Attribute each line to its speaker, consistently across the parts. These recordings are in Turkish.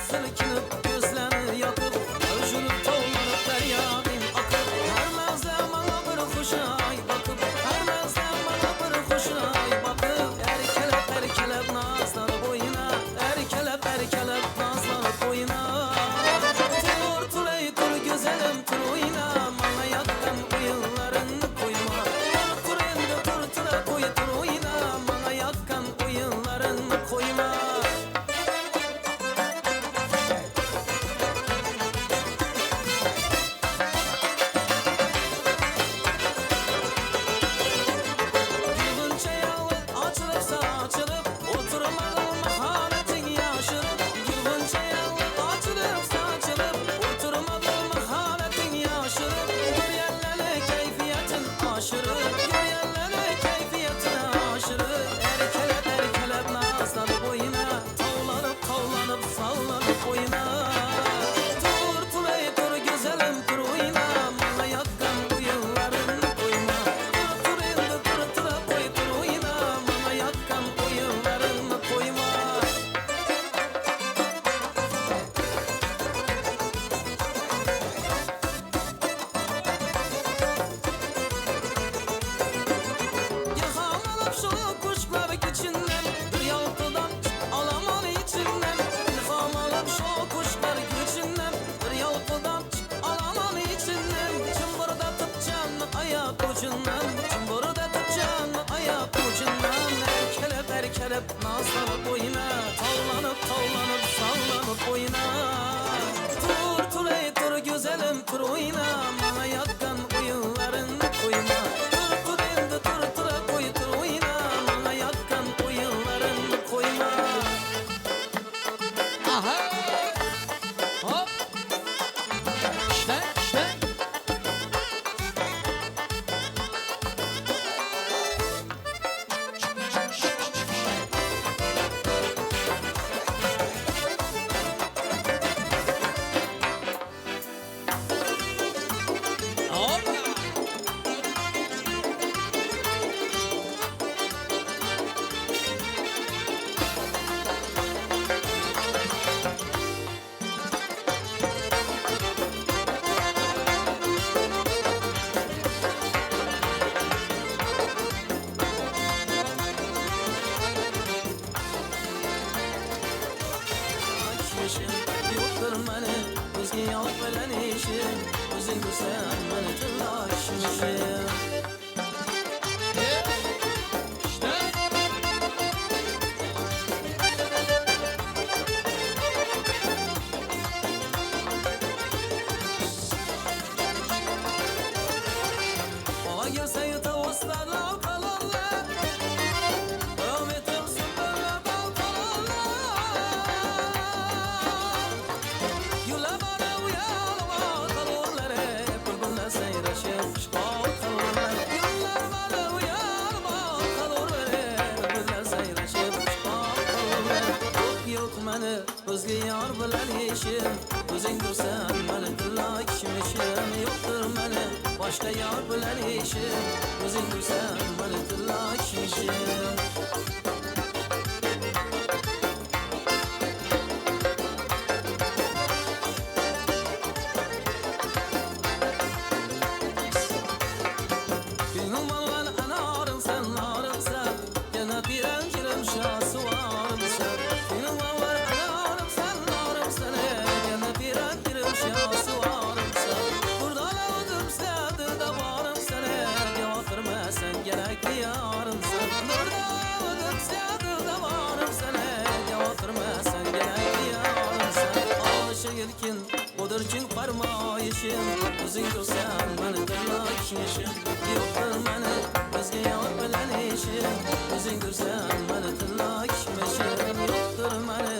Speaker 1: silkinib gözlerini yakıp Özülüp to'llanib daryoning oqib Har mazda mana bir xushay bakıp Her mazda mana bir xushay bakıp Erkelep nazlanıp o'yina Erkelep nazlanıp o'yina Tur tulay tur güzelim tur o'yina Mana yoqqan o'yinlaringni qo'yma Tur endi tur tura qo'y tur o'yina Mana yoqqan o'yinlaringni qo'yma Gülgünçe yalı açılıp saçılıp Oturmalı maharetin yaşırıp Gülgünçe yalı açılıp saçılıp Oturmalı maharetin yaşırıp Gör yerlere keyfiyetin aşırıp Gör yerlere keyfiyetin aşırıp Erkelep nazlanıp oyuna Tavlanıp sallanıp oyuna Tur tulay tur güzelim tur oyuna Bana yaqqan oyunlarını koyma Tur endi tur tura qo'y tur oyuna Bana yaqqan oyunlarını koyma İlham alıp şu kuşlar içinden Bir yaltıdan alaman içinden İlham alıp şu kuşlar içinden Bir yaltıdan alaman içinden Çımbırdatıp canlı ayak ucundan Çımbırdatıp canlı ayak ucundan Erkelep nazlanıp oyna Tavlanıp sallanıp oyna Tur tulay tur güzelim tur oyna Bana yaqqan oyunlarını koyma Tur endi tur tura qo'y tur oyna Bana yaqqan oyunlarını koyma
Speaker 2: Aha! Hop! İşte. Hop!
Speaker 1: Kishmishim yo'qdir mani o'zga yo'q bilan ishim O'zing bilsan mani tilla kishmishim
Speaker 2: İşte.
Speaker 1: Ola gelsa yutavuzlar lav qalonlar Davom etirsin birga bal qalonlar Yo'la bora uyalib qalonlar Bir-birlar sayrashib ishqol qalonlar Yo'llar bora uyalib qalonlar Bir-birlar sayrashib ishqol qalonlar Yo'q mani o'zga yor bilan ishim O'zing dursan mani tilla kishmishim Yo'qdir mani boshqa yor bilan ishim O'zing dursan mani tilla kishmishim Gülüm alan anarım sen narımsan Yana direncirim şahsı varımsan Gülüm alan anarım sen narımsan Yana direncirim şahsı varımsan Burada lazım sende de varım sana Cevap vermezsen gerekli yarımsan Burada lazım sende de varım sana Cevap vermezsen gerekli yarımsan Aşık ilkin odur için farmayışım O'zing dursan mani tilla kishmishim Yo'qdir mani o'zga yor bilan ishim O'zing dursan mani tilla kishmishim Yo'qdir mani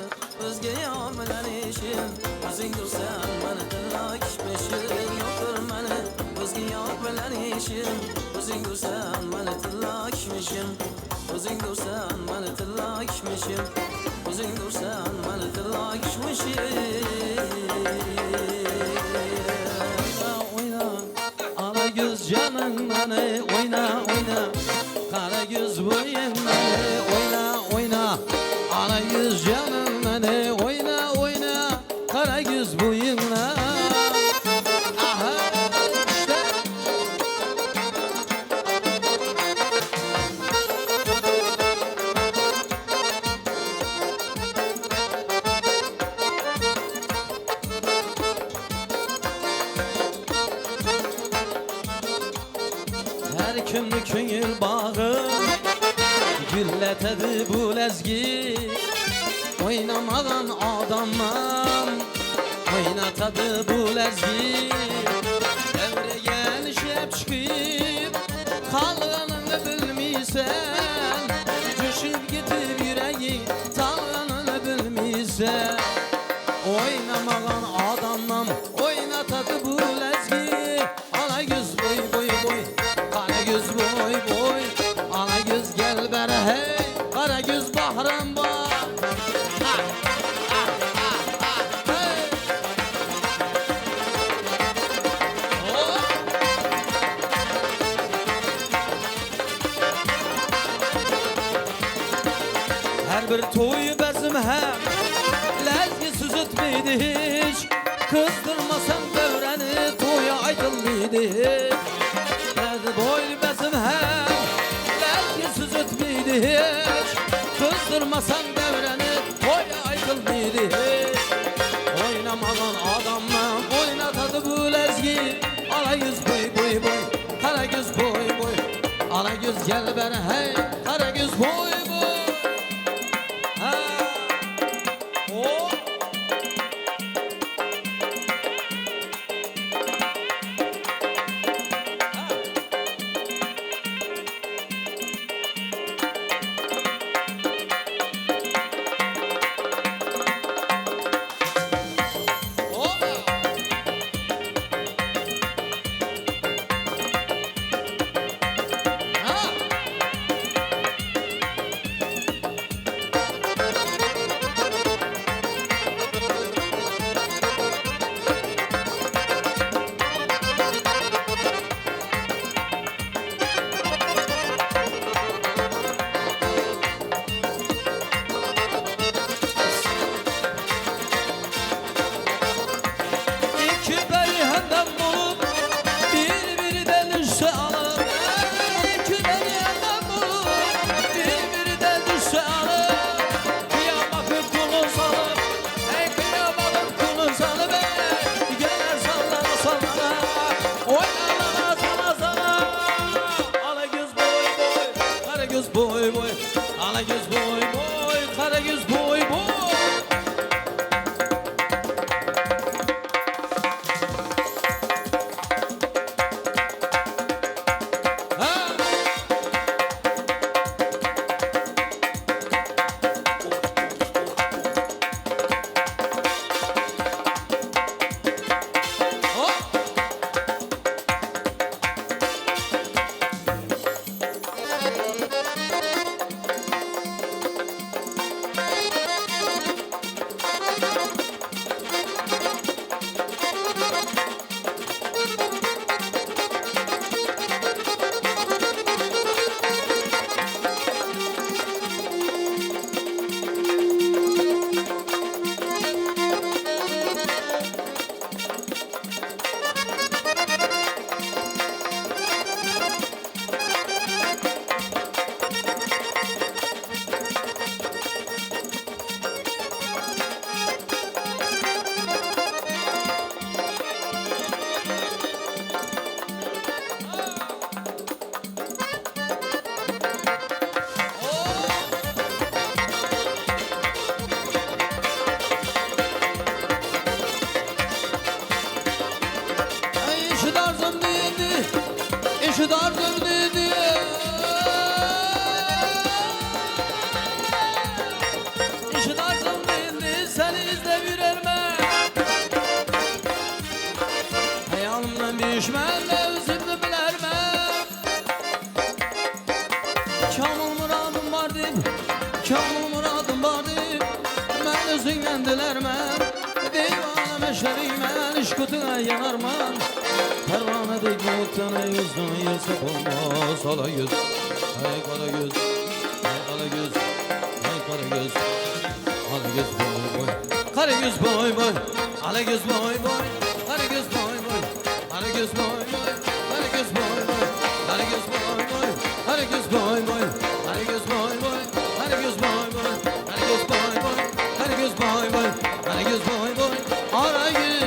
Speaker 1: o'zga yor bilan ishim O'zing dursan mani tilla kishmishim Yo'qdir mani o'zga yor bilan ishim O'zing dursan mani tilla kishmishim O'zing dursan mani tilla kishmishim O'zing dursan mani tilla
Speaker 2: Karagöz canın mani oyna Karagöz boyun mani oyna Ana yüz canın mani oyna kimni ko'ngil bag'im gullatadi bu lezgi o'ynamagan odamman o'ynatadi bu lezgi davraga ishab chiqib qolganini bilmaysan jo'shib ketib yuraging tolganini bilmaysan oynamagan odamman o'ynatadi bu lezgi ana göz boy boy boy qara göz boy boy ana göz gel beri hey qara göz bahram bor her bir to'y bezim hem lezgisiz o'tmaydi hiç kızdırmasam devreni to'ya aytılmaydi hiç boy bezim hem lezgisiz o'tmaydi hiç kızdırmasam devreni to'ya aytılmaydi hiç oynamagan odamman o'ynatadi bu lezgi ala yüz boy boy boy qara göz boy boy ala göz gel beri hey qara göz boy boy ha o boy boy ala göz boy boy qara göz boy boy İşi dardım dedi İşi dardım dedi seni izle yürerme Hayalimden düşmen de özümdü bilerme Kamil muradım var deyip Kamil muradım var deyip Ben özünden dilermem Divane meşleriymen iş kutuna yanarman Pervane dik muhtana yüzünü yesek olmaz Ala göz, ay kara göz, ay ala göz, ay kara göz Ala göz boy boy, kara göz boy boy Ala göz boy boy, kara göz boy boy Ala göz boy boy, kara göz boy boy Ala göz boy boy, kara göz boy boy Ala göz boy boy, kara göz boy boy Ala göz boy boy, kara göz boy boy Ala göz boy boy, ara göz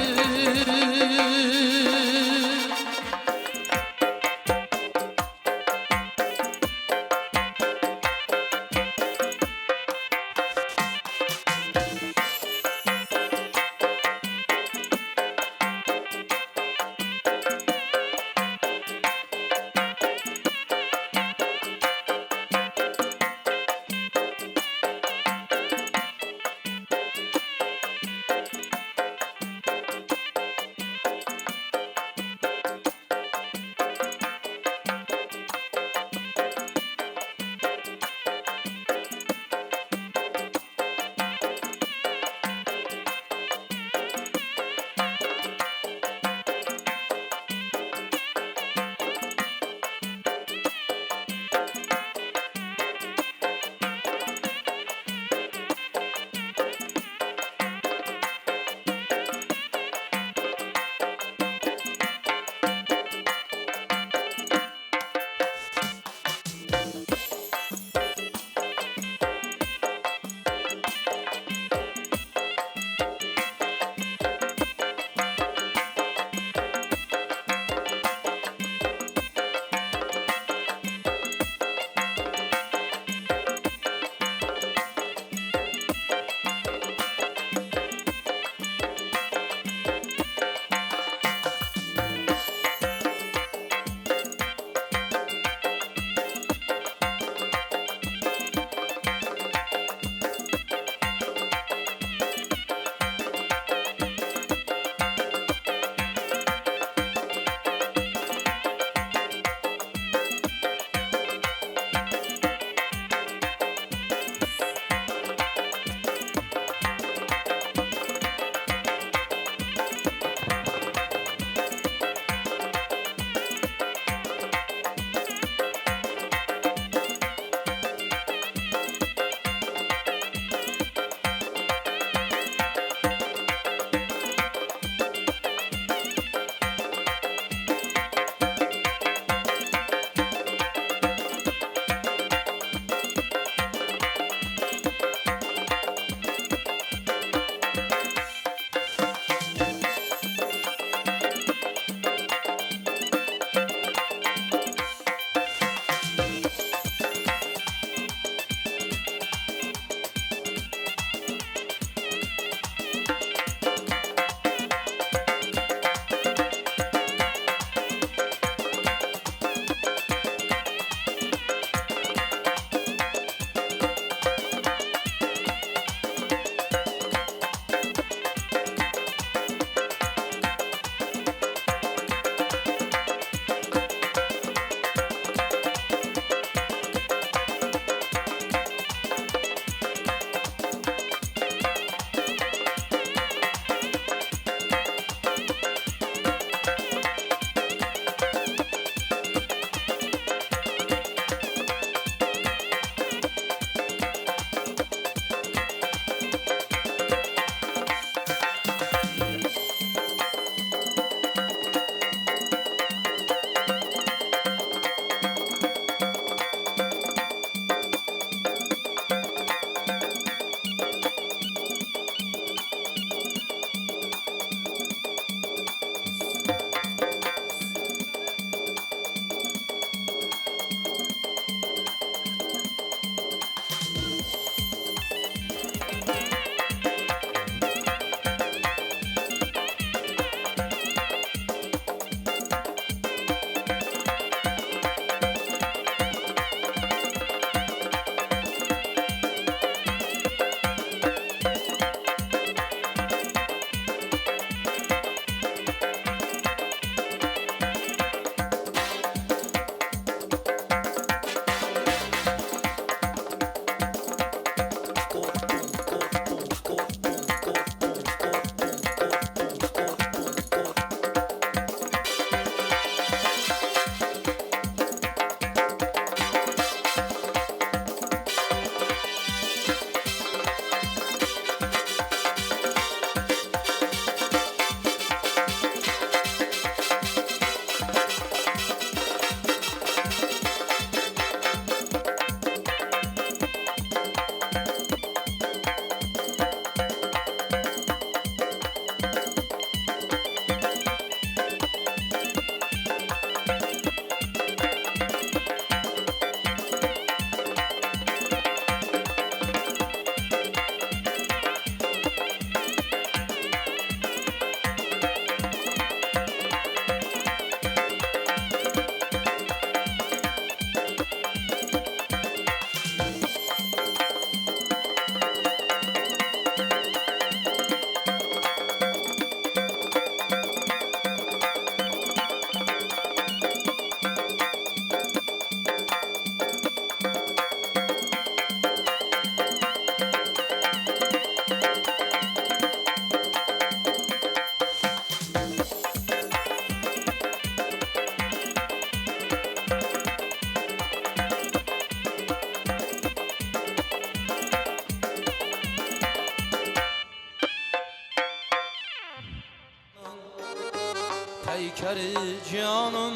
Speaker 2: Peykeri canım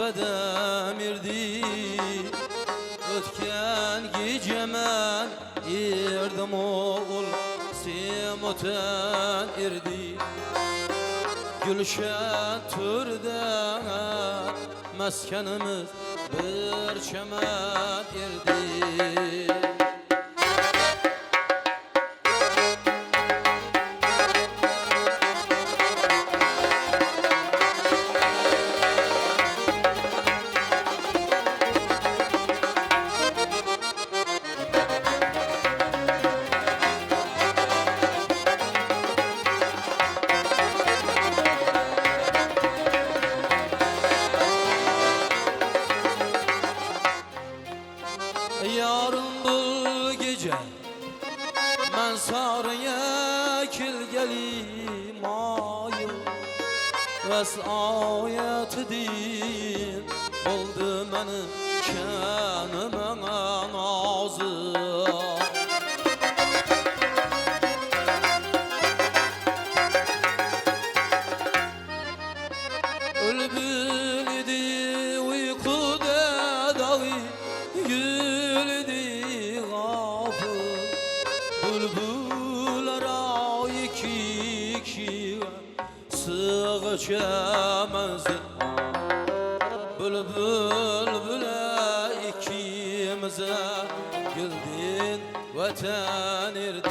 Speaker 2: bedemirdi. Ötken gecemen irdim oğul Simuten irdi. Gülşen türde meskenimiz bir çemen irdi. Yarın bu gece ben sarıya kilgelim ayı vesayet din oldu benim kenime nazı. Bülbül idi uykuda dağı güldi gafır. Bülbüller iki sığ çemezdi. Bülbüle ikimize güldün vatan irdi.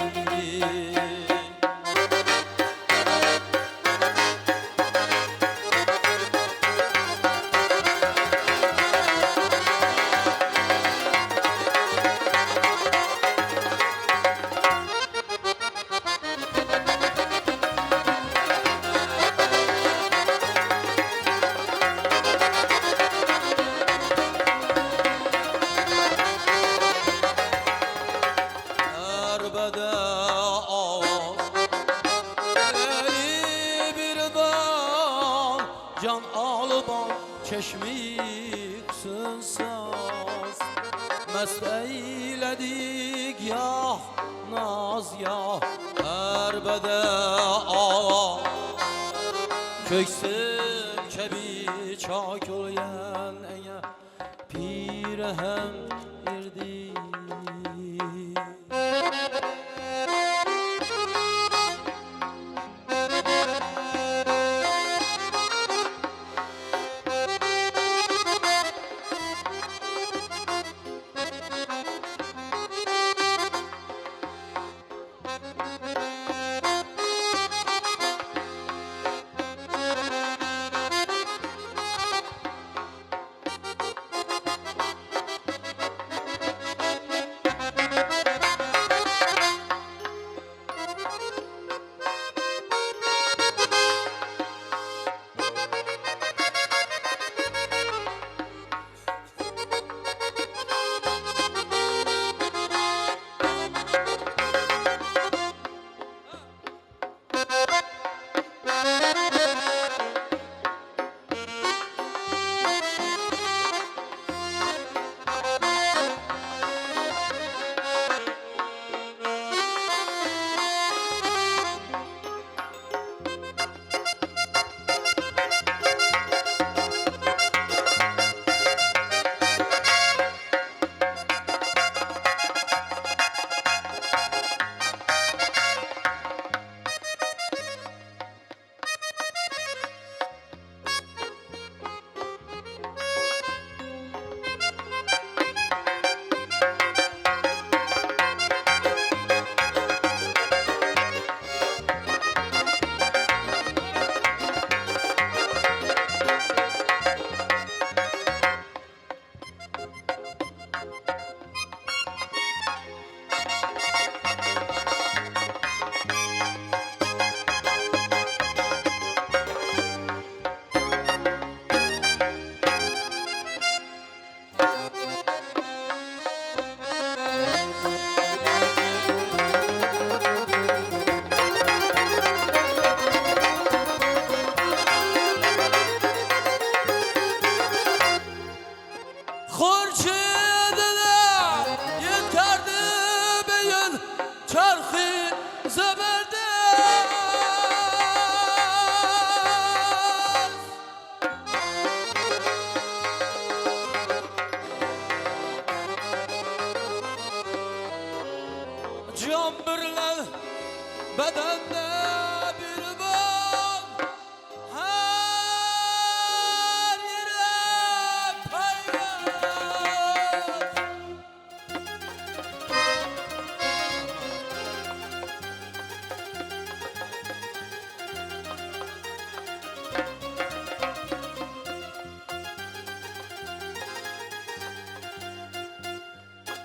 Speaker 2: Erbede ağlar eli bir bal can alıban çeşmiksin saz. Mest eyledik ya naz ya erbede ağlar. Köksüm kebi çak olayan eye pirehem irdi.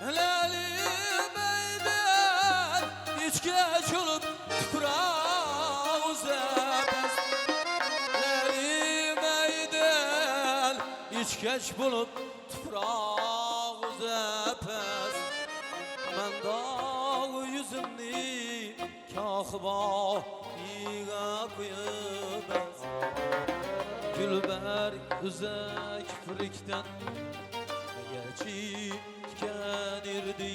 Speaker 2: Lelim eyden hiç geç olup tuprağı uzatmaz. Lelim eyden hiç geç bulup tuprağı uzatmaz. Ben dağ yüzümni kahba iğe koyamaz. Gülber üzek frikten geçip tükenirdi.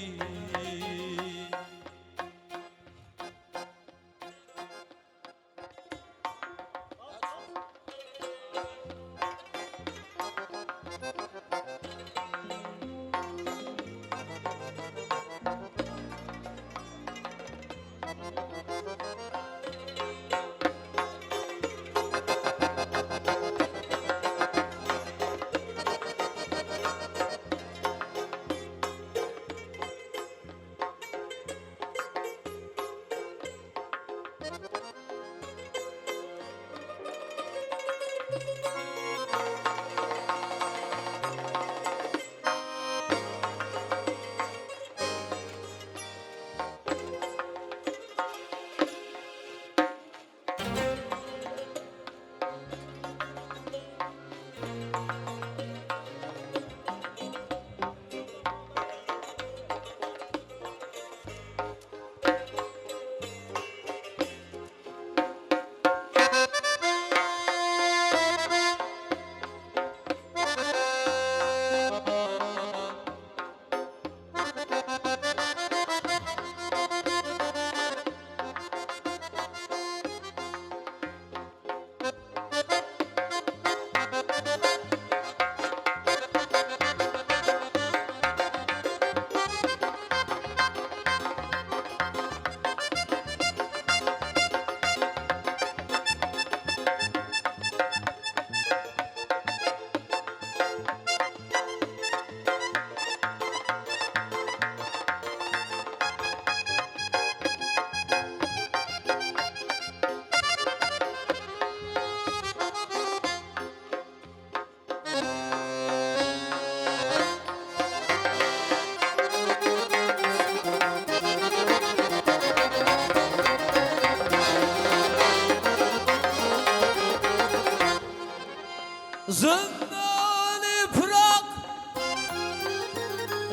Speaker 2: Zindan-ı Pırak,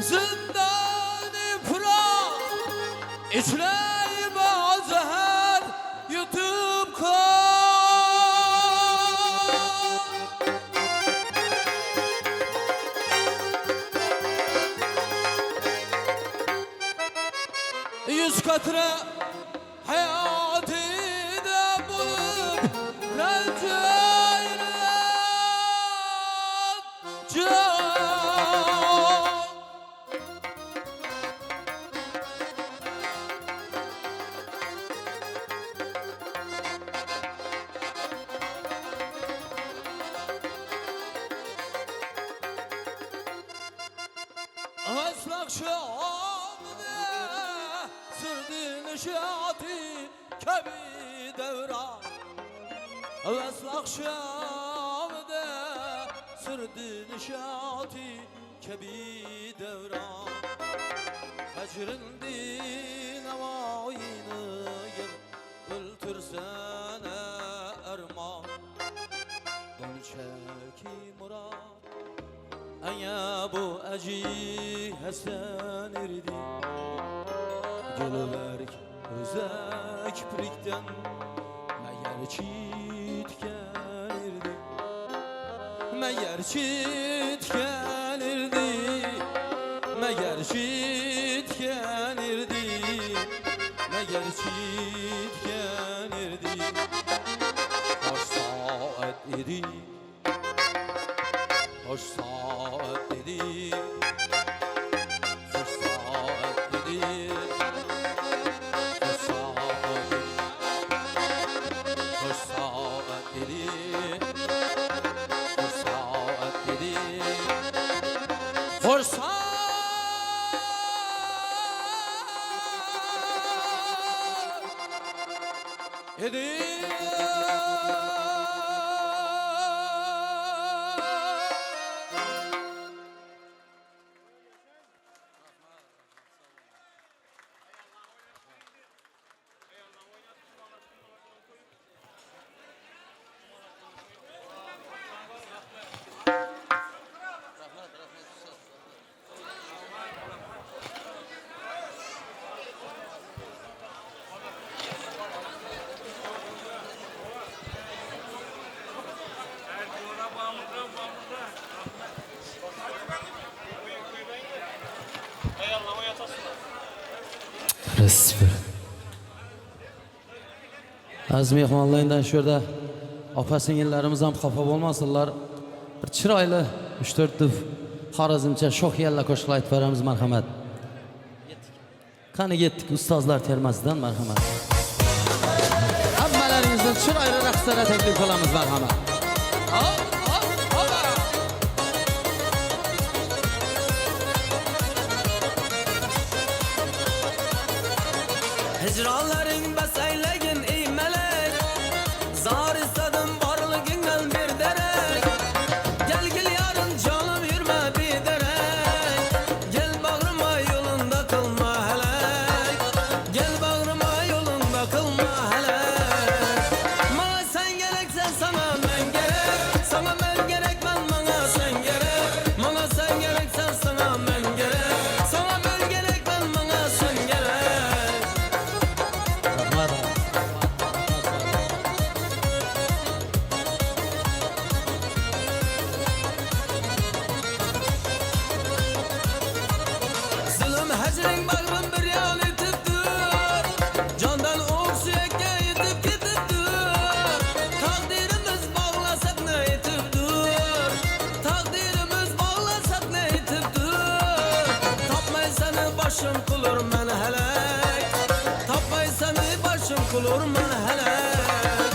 Speaker 2: zindan-ı Pırak, içlerime zehir yutup kan. Yüz katre hayatında bulup rencayla can. Aslak şamda sürdü nişati kebi devran. Aslak şamda sürdü nişati kebi devran. Hecrindi nevayını öldürsene erman. Gonçaki Murat Aya bu acı Hasan erdi. Gülberk özek pirikten meğer çitken erdi. Meğer çitken erdi. Meğer çitken erdi. Meğer çitken erdi. Hoş saat idi. Hoş saat dedi, hoş saat dedi, hoş saat dedi, hoş saat dedi, hoş saat dedi, hoş saat dedi. Resmi. Az mehmonlardan şurada opa singillarimiz ham xafa bo'lmasinlar. Bir chiroyli 3-4 duf Xorazmcha sho'x yalla qo'shiq aytib beramiz, marhamat. Qani yetdik ustozlar termasidan, marhamat. Hammalaringizdan chiroyli raqslarga taklif qilamiz, marhamat. Hop, hop, hop.
Speaker 1: Hicranların basaylagin ey melek, zar istedim varlığından bir derek. Gel gel yarın canım yürüme bir derek. Gel bağrıma yolunda kılma helek. Gel bağrıma yolunda kılma helek. Bana sen gereksen sana ben gerek. Sana ben gerek ben bana sen gerek. Bana sen gereksen sana ben gerek. Sana ben gerek ben bana sen gerek. Zulüm hecrin bağrım bir yan itipdir. Candan ok suyakka yetip ketibdir. Takdirimiz bağlasak ne yetibdir. Takdirimiz bağlasak ne yetibdir. Tapmay seni başım kulur men helek. Tapmay seni başım kulur men helek.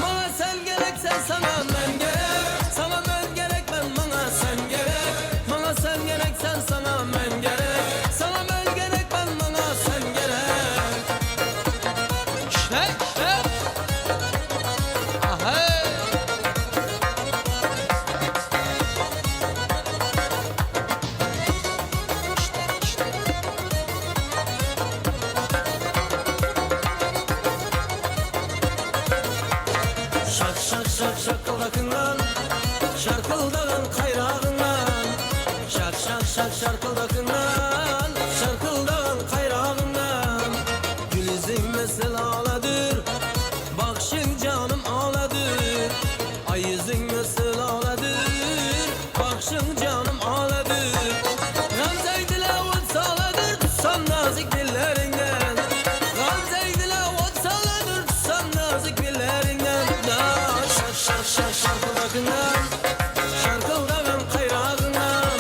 Speaker 1: Bana sen gereksen sana ben gerek. Sana ben gerek ben bana sen gerek. Bana sen gereksen sana ben gerek. Sana ben gerek ben bana sen gerek.
Speaker 2: İşte. Aha.
Speaker 1: Şak şak şak şakıldakından, şarkıldagan kayrağından. Şak şak şak şarkıldakından, şarkıldagan kayrağından. Gül yüzün mesel ağladır, bakşın canım ağladır. Ay yüzün mesel ağladır, bakşın canım ağladır. Gamze dile ot sağladır, tutsam nazik dillerinden. Gamze dile ot sağladır, tutsam nazik dillerinden. Şak şak şak şarkıldakından, şarkıldagan kayrağından.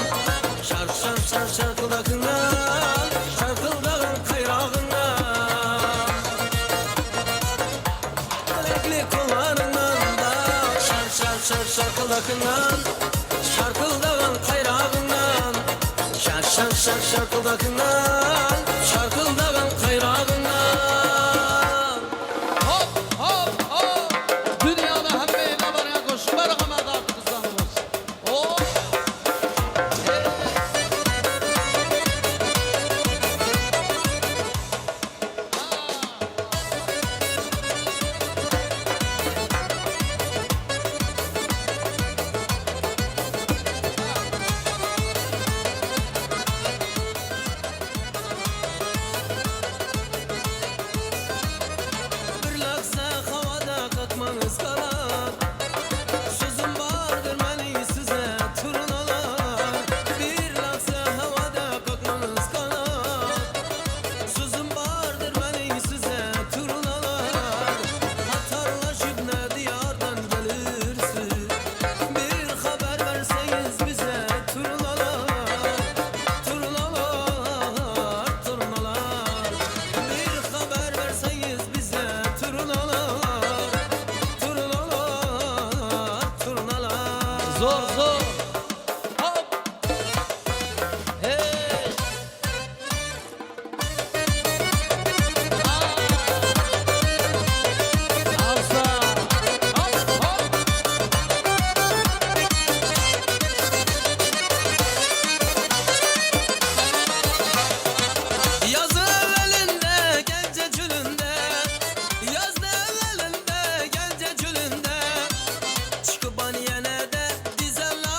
Speaker 1: Şak şak şak şarkıldakından, şarkıldagan kayrağından. Alekli kollarından da şak şak şak şarkıldakından, şarkıldagan kayrağından. Şak şak şak şarkıldakından, şarkıldagan kayrağından.
Speaker 2: Hop hop hop. Dünyada hammeyle baraya koşun, marhamat artık kızlarımız. Hop.
Speaker 1: Bir laksa havada kalkmanız kalan. Sözüm vardır beni size turnalar. Bir laksa havada kalkmanız kalan. Sözüm vardır beni size turnalar. Hatarlaşıp ne diyardan gelirsin. Bir haber verseniz bize turnalar. Turnalar, turnalar. Bir haber verseniz bize turnalar. Turnalar, turnalar.
Speaker 2: Zor zor. Hop. Hey. Alsa. Hop hop.
Speaker 1: Yaz evvelinde gence çölünde, yaz evvelinde gence çölünde, çıkıp yine de dizenler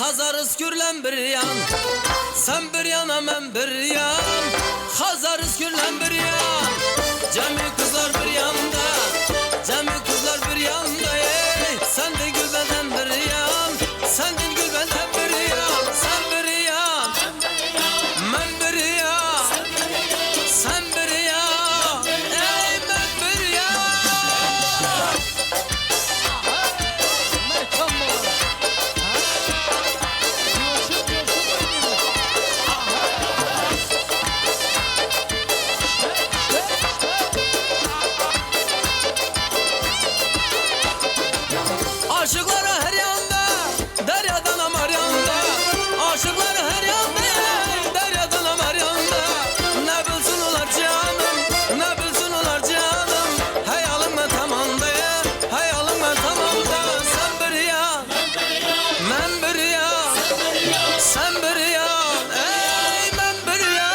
Speaker 1: Hazarız gürlen bir yan, sen bir yana ben bir yan. Hazarız gürlen bir yan, cemi kızlar bir yanda, cemi kızlar bir yanda. Sen de gül benden bir yan, sen de gül benden bir yan. Sen bir yan, ben bir yan, sen bir yan, ey ben bir yan. Aşıkları her yanda, deryadan amar yanda. Aşıkları her yanda, deryadan amar yanda. Ne bilsin ular canım, ne bilsin ular canım. Hayalim ben tamamda, hayalim ben tamamda. Sen bir yan, ben bir yan, sen bir yan, ey ben bir yan.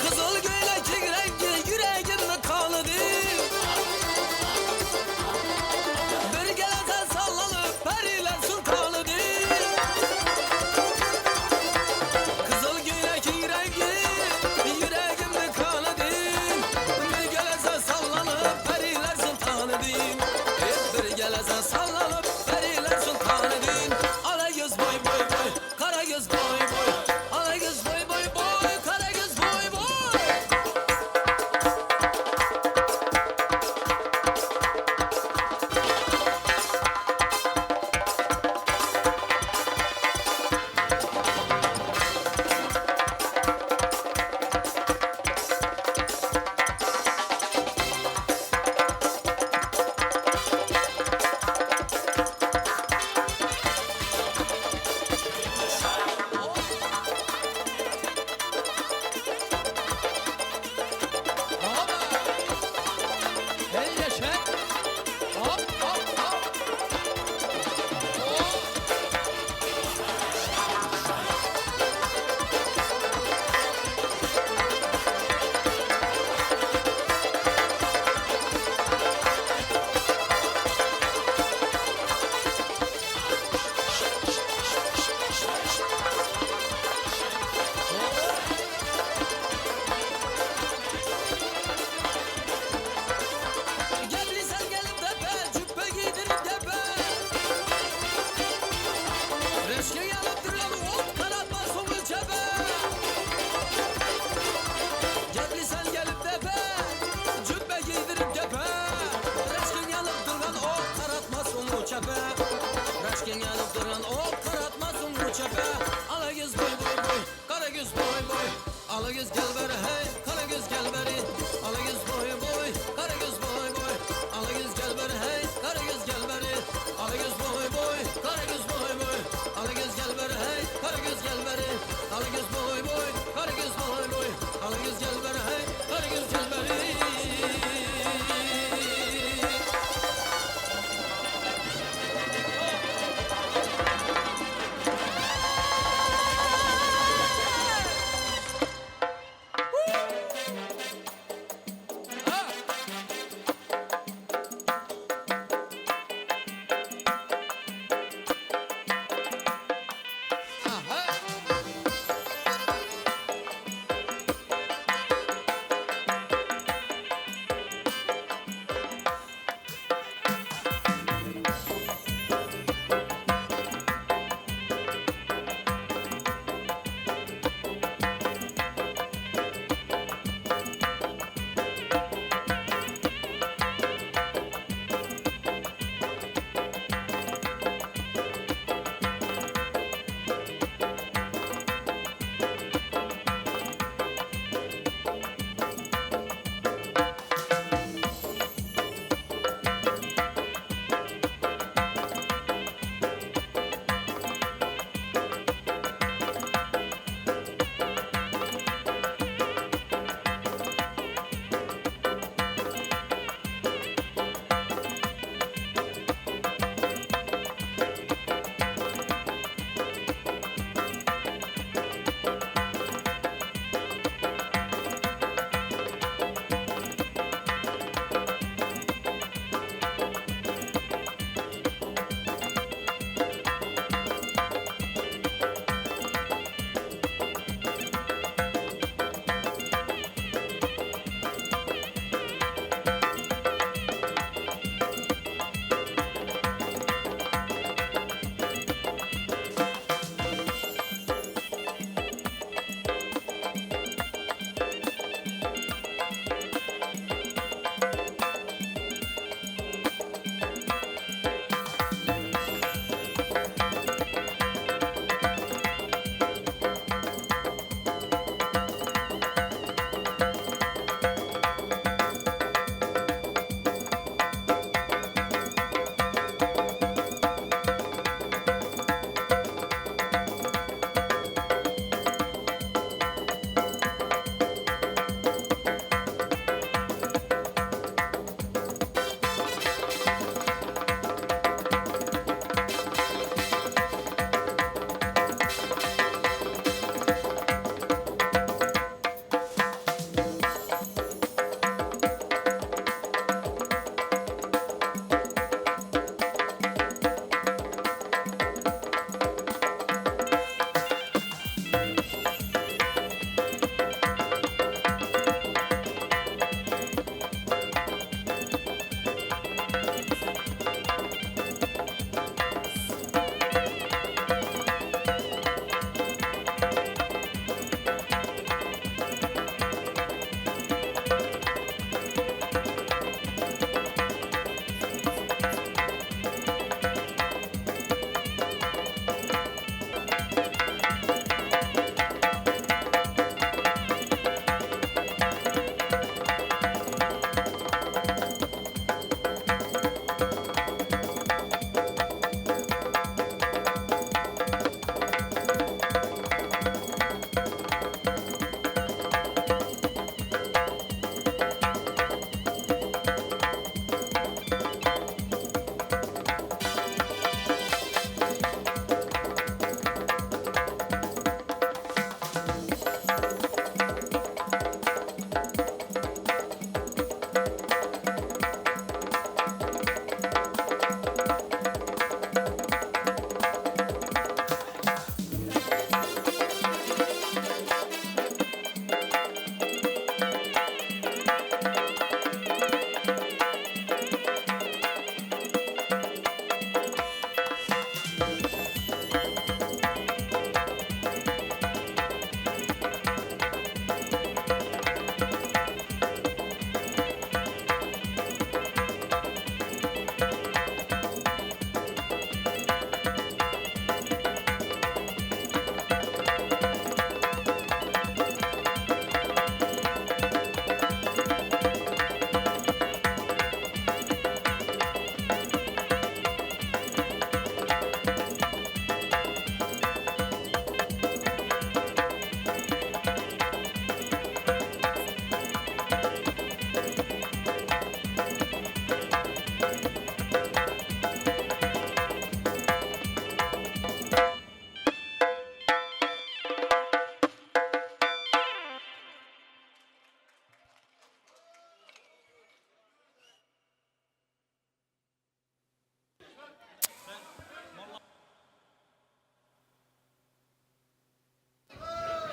Speaker 1: Kızıl göylek rengi yüreğimde kalıdı. Bir gelete sallanıp periler sultanıdır. Kızıl göylek rengi yüreğimde kalıdı. Bir gelete sallanıp periler sultanıdır. Bir gelete sallanıp periler sultanıdır. Ala göz boy boy boy, kara göz boy boy. Ala göz boy boy boy, kara göz boy boy. Gelirsen gelip tepe, cübbe giydirip tepe. Reşke yanıp duran ot kanatma sonu çepe. Gelirsen gelip tepe, cübbe giydirip tepe. Reşke yanıp duran ot kanatma sonu çepe. Reşke yanıp duran ot kanatma sonu çepe. Ala göz boy boy boy, kara göz boy boy. Ala göz gel beri hey, kara göz gel beri. Ala göz boy boy, kara göz boy boy. Ala göz gel beri hey, kara göz gel beri. Ala göz boy boy, kara göz boy boy. Ala göz gel beri hey, kara göz gel beri. Ala göz boy boy, kara göz boy boy. Ala göz gel beri hey, kara göz gel beri. Woo!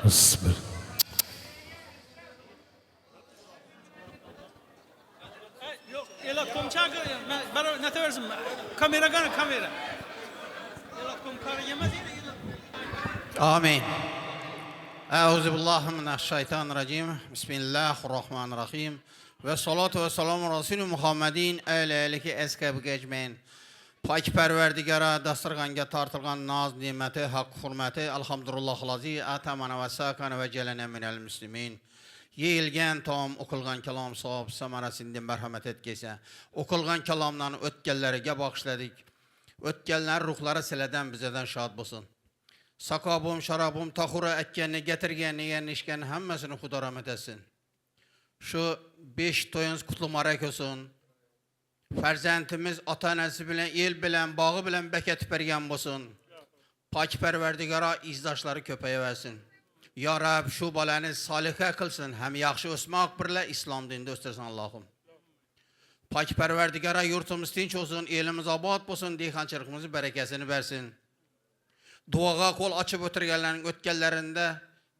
Speaker 3: Bismillah.
Speaker 4: Yok, elatkom çakır. Ben ne teversin? Kamera gana kamera. Elatkom karı yemez yine.
Speaker 5: آمين أعوذ بالله من الشيطان الرجيم بسم الله الرحمن الرحيم والصلاة والسلام على رسول محمدin əleyləki əskəb geçmeyin. Pak pərverdigara dasturğanga tartılğan naz niməti, haqq hürməti, elhamdülillah lazi, atamana və sakana və gələnə minəl müslimin. Yeyilgən tam, okulğan kelam sahab, samarasından mərhəmət etkəsə. Okulğan kelamdan ötkəlləriga bağışladık. Ötkəllər ruhları silədən bizədən şad bulsun. Sakabım, şarabım, tahura ekkeni, getirgeni, yenişken hemmesini Xuda rahmet etsin. Şu 5 toyunuz kutlu marek olsun. Ferzentimiz atanesi bilen, el bilen, bağı bilen beketip bergen olsun. Pak perverdigara izdaşları köpeğe versin. Ya Rab şu balanı salihə kılsın. Hem yaxşı osmaq birle İslam dininde östersin Allah'ım. Pak perverdigara yurtumuz tinç olsun, elimiz abad olsun, deyxançılıqımızın berekesini versin. Duağa kol açıp oturganların ötkellerinde,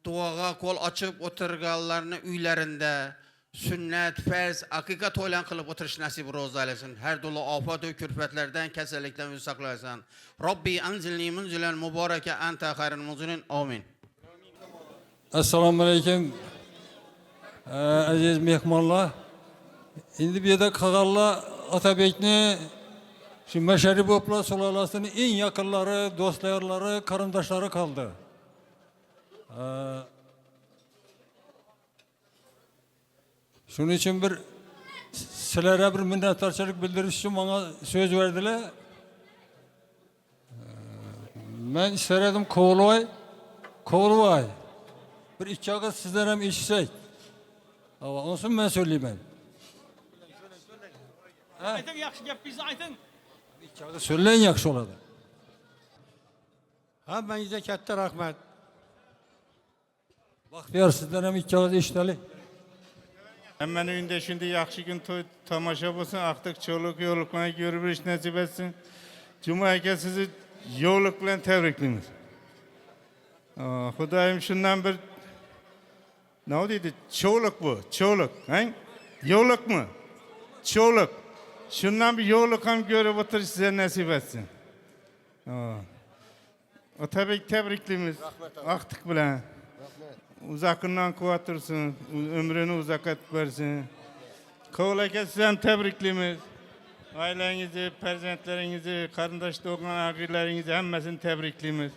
Speaker 5: duağa kol açıp oturganların üylerinde, sünnet, ferz, hakikat olan kılıp oturuş nasip roz eylesin. Her dolu afat ve külfetlerden, kesinlikle saklasın. Rabbi enzilni munzilen mübareke ente hayrın munzilin. Amin.
Speaker 3: Assalamu alaikum. Aziz mehmanlar. Şimdi bir de Kağalla Atabek'ni şu Meşeri Bopla Solalası'nın en yakınları, dostlarları, karındaşları kaldı. Şunun için bir sizlere bir minnettarçılık bildiriş için bana söz verdiler. Ben istedim Kovulvay. Bir iki ağız sizlere hem işsek. Ama olsun ben söyleyeyim ben.
Speaker 4: Aytın yaxşı gap bize aytın.
Speaker 3: İki ağız söyleyin yakşı oladı.
Speaker 6: Hammangizga katta rahmat.
Speaker 3: Baxtiyar sizden hem iki ağız işteli.
Speaker 6: Hemen uyunda şimdi yaxshi kun tamaşa bo'lsin, artıq çoğluk yo'liqlarni görüp iş nasip etsin. Cuma aka sizi yo'liq bilan tabriklaymiz. Xudoyim shundan bir ne deydi? Çoğluk bu, çoğluk. Yo'liq mı? Çoğluk. Shundan bir yo'liq ham görüp o'tirish size nasip etsin. Otabek tabriklaymiz. Vaqtiq bilan. Uzakından kuvatırsın, ömrünü uzak et versin. Kovul aka siz hem tebrikliyiz. Ailenizi, perzentlerinizi, karındaş doğan ağırlarınızı hemmesini tebrikliyiz.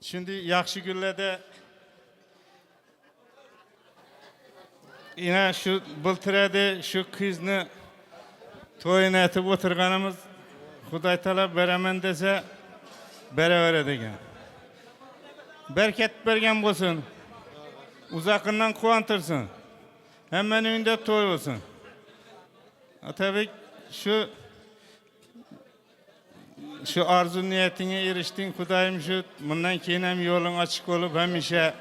Speaker 6: Şimdi yaxşı günlerde yine şu bultirede şu kızını toyuna etip oturganımız Xuday talab beramen dese beraber edegen. Bereket bergen olsun. Uzakından kuantırsın. Hemen önünde toy olsun. Tabii şu arzu niyetine eriştin Kudayım şu bundan keyin hem yolun açık olup hem işe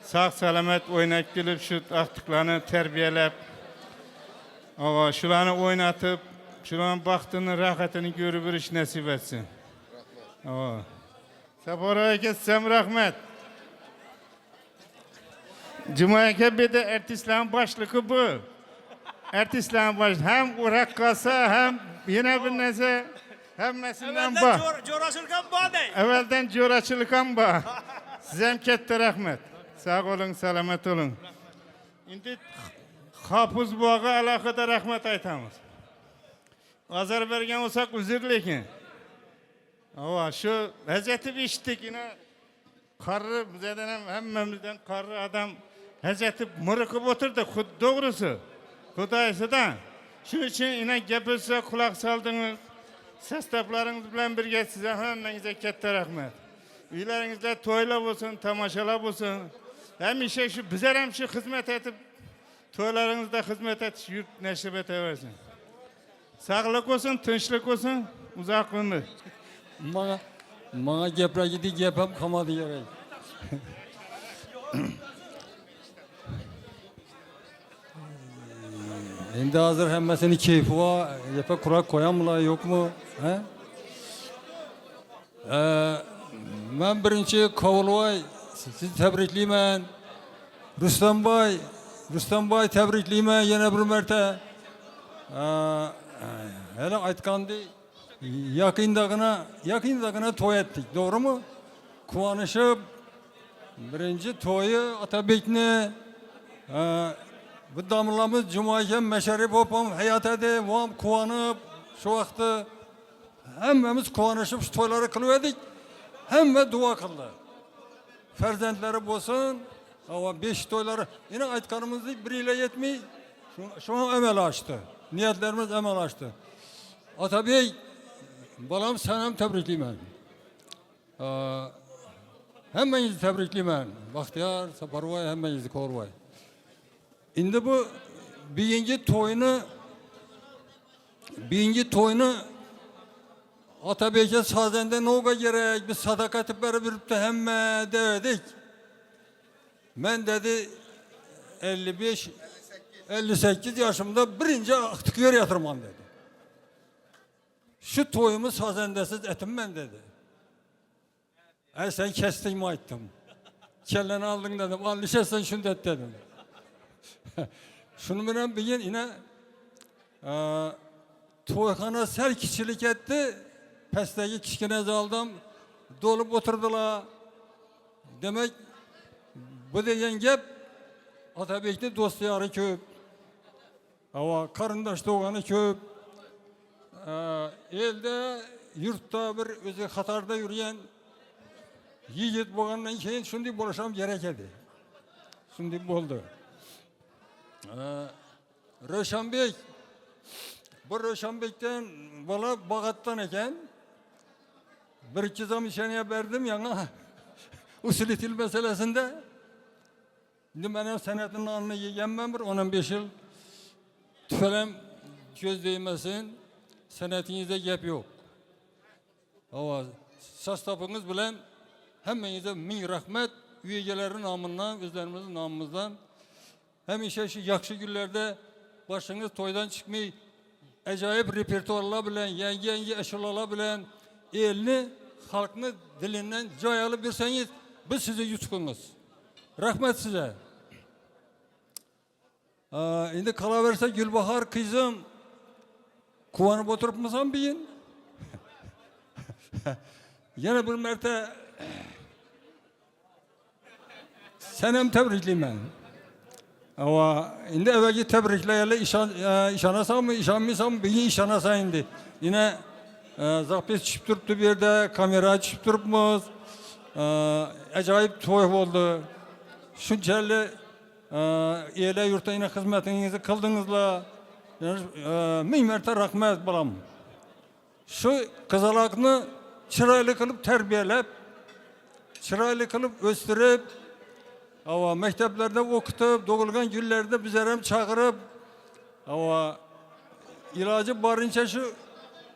Speaker 6: sağ selamet oynak gelip şu aktıklarını terbiyelep şularını oynatıp şuların baktığını rahatını görüp bir iş nasip etsin. Sabora kesem rahmet. Cuma'ya bir de erteslerin başlığı bu. Erteslerin başlığı hem urakkasa hem yine bir nese hem mesinden bak.
Speaker 4: Coraçılıkan bağ dey.
Speaker 6: Evvelden coraçılıkan bak. Size kette rahmet. Sağ olun, selamet olun. Şimdi hafız bağa alakada rahmet aytamız. Azar bergen olsak üzürlekin. Ama şu Hazreti içtik yine karı bizden hemmemizden karı adam Hazreti mırıkıp oturdu doğrusu Kudayısıdan. Şu için yine gepirse kulak saldınız. Sestaplarınız bilen birge size hemmenize kette rahmet. Üylerinizde toyla olsun, tamaşala olsun. Hem işe şu bize hem şu hizmet edip toylarınızda hizmet et, yurt neşribet versin. Sağlık olsun, tınçlık olsun, uzak ömür.
Speaker 3: Bana gepre gidi gepem kamadı gerek. Şimdi hazır hemmesini keyfi var. Yepe kurak koyan mı yok mu? Ben birinci Kovulvay sizi tebrikleymen. Rüstem Bay tebrikleymen yine bir merte. Hele aytkandı yakındagına toy ettik, doğru mu? Kuvanışıp birinci toyu Atabek'ni bu damlamız Cuma'yken meşerip hopam hayat edi, vam kuvanıp şu vakti hemmemiz kuvanışıp şu toyları kılıverdik, hemme dua kıldı. Ferzentleri bolsun, ama 5 toyları yine aytkanımızı biriyle yetmeyi şu an emel açtı. Niyetlerimiz emel açtı. Atabey, balam senem tebrikliyim. Hemmenizi tebrikliyim. Bahtiyar, Saparvay, hemmenizi korvay. Şimdi bu birinci toyunu Atabey'e sazende ne oga gerek, biz sadakati verip de hemme dedik. Ben dedi 58 yaşımda birinci tıkıyor yatırmam dedi. Şu toyumu sazendesiz etim ben dedi. Sen kestin mi ettim. Kelleni aldın dedim. Al sen şunu et dedim. Şunu bilen bir yine toyxana sel kişilik etti. Pesteki kişkine aldım. Dolup oturdular. Demek bu degen gep Atabek'te dost yarı köp. Ama karındaş doğanı köp. Elde yurtta bir özü Katarda yürüyen yiğit boğandan keyin şunday boluşam gerek edi. Şunday boldu. Röşanbek, bu Röşanbek'ten bala Bağat'tan eken bir iki zam işeniye verdim yana usul til meselesinde. Şimdi benim senetin anını yiyemem bir 10-15 yıl tüfelem göz değmesin, senetinizde gep yok. Ama sastapınız bilen hemmenize min rahmet, üyelerin namından, özlerimizin namımızdan. Hem işe şu yakşı günlerde başınız toydan çıkmayı, acayip repertuarla bilen, yenge eşyalarla bilen, elini, halkını dilinden cayalı birseniz, biz sizi yutkunuz. Rahmet size. Şimdi kalaverse Gülbahar kızım, kuvanıp oturup mısın biyin? Yine bir merte senem tebrikliyim ben. Ama şimdi evvelki tebriklerle işanasam mı, işanmıyorsam mı, bir işanasa indi. Yine zapis çıkıp duruptu bir yerde, kamera çıkıp durupmuz. Acayip toy oldu. Şunçalı eyle yurtta yine hizmetinizi kıldınızla. Min merte rahmet balam. Şu kızalakını çıraylı kılıp terbiyelep, çıraylı kılıp östürüp, ama mekteplerde okutup, doğulgan günlerde bizlerem çağırıp, ama ilacı barınca şu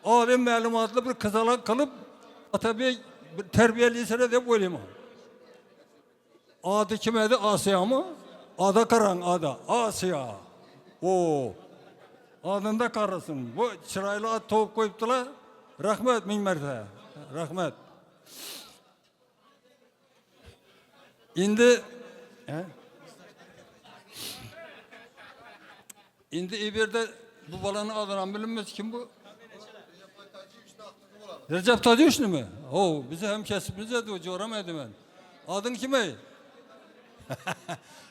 Speaker 3: alim malumatlı bir kızalak kılıp, tabi terbiyeliyse de böyleyim. Adı kimedi? Asya mı? Ada karan ada. Asya. O. Adında karısın. Bu çıraylı at tavuk koyuptular. Rahmet min merte. Rahmet. Şimdi İbir'de bu balanın adını bilinmez kim bu? Recep Tadyoş mu? O bizi hem kesipimize de o coğramaydı ben. Adın kime?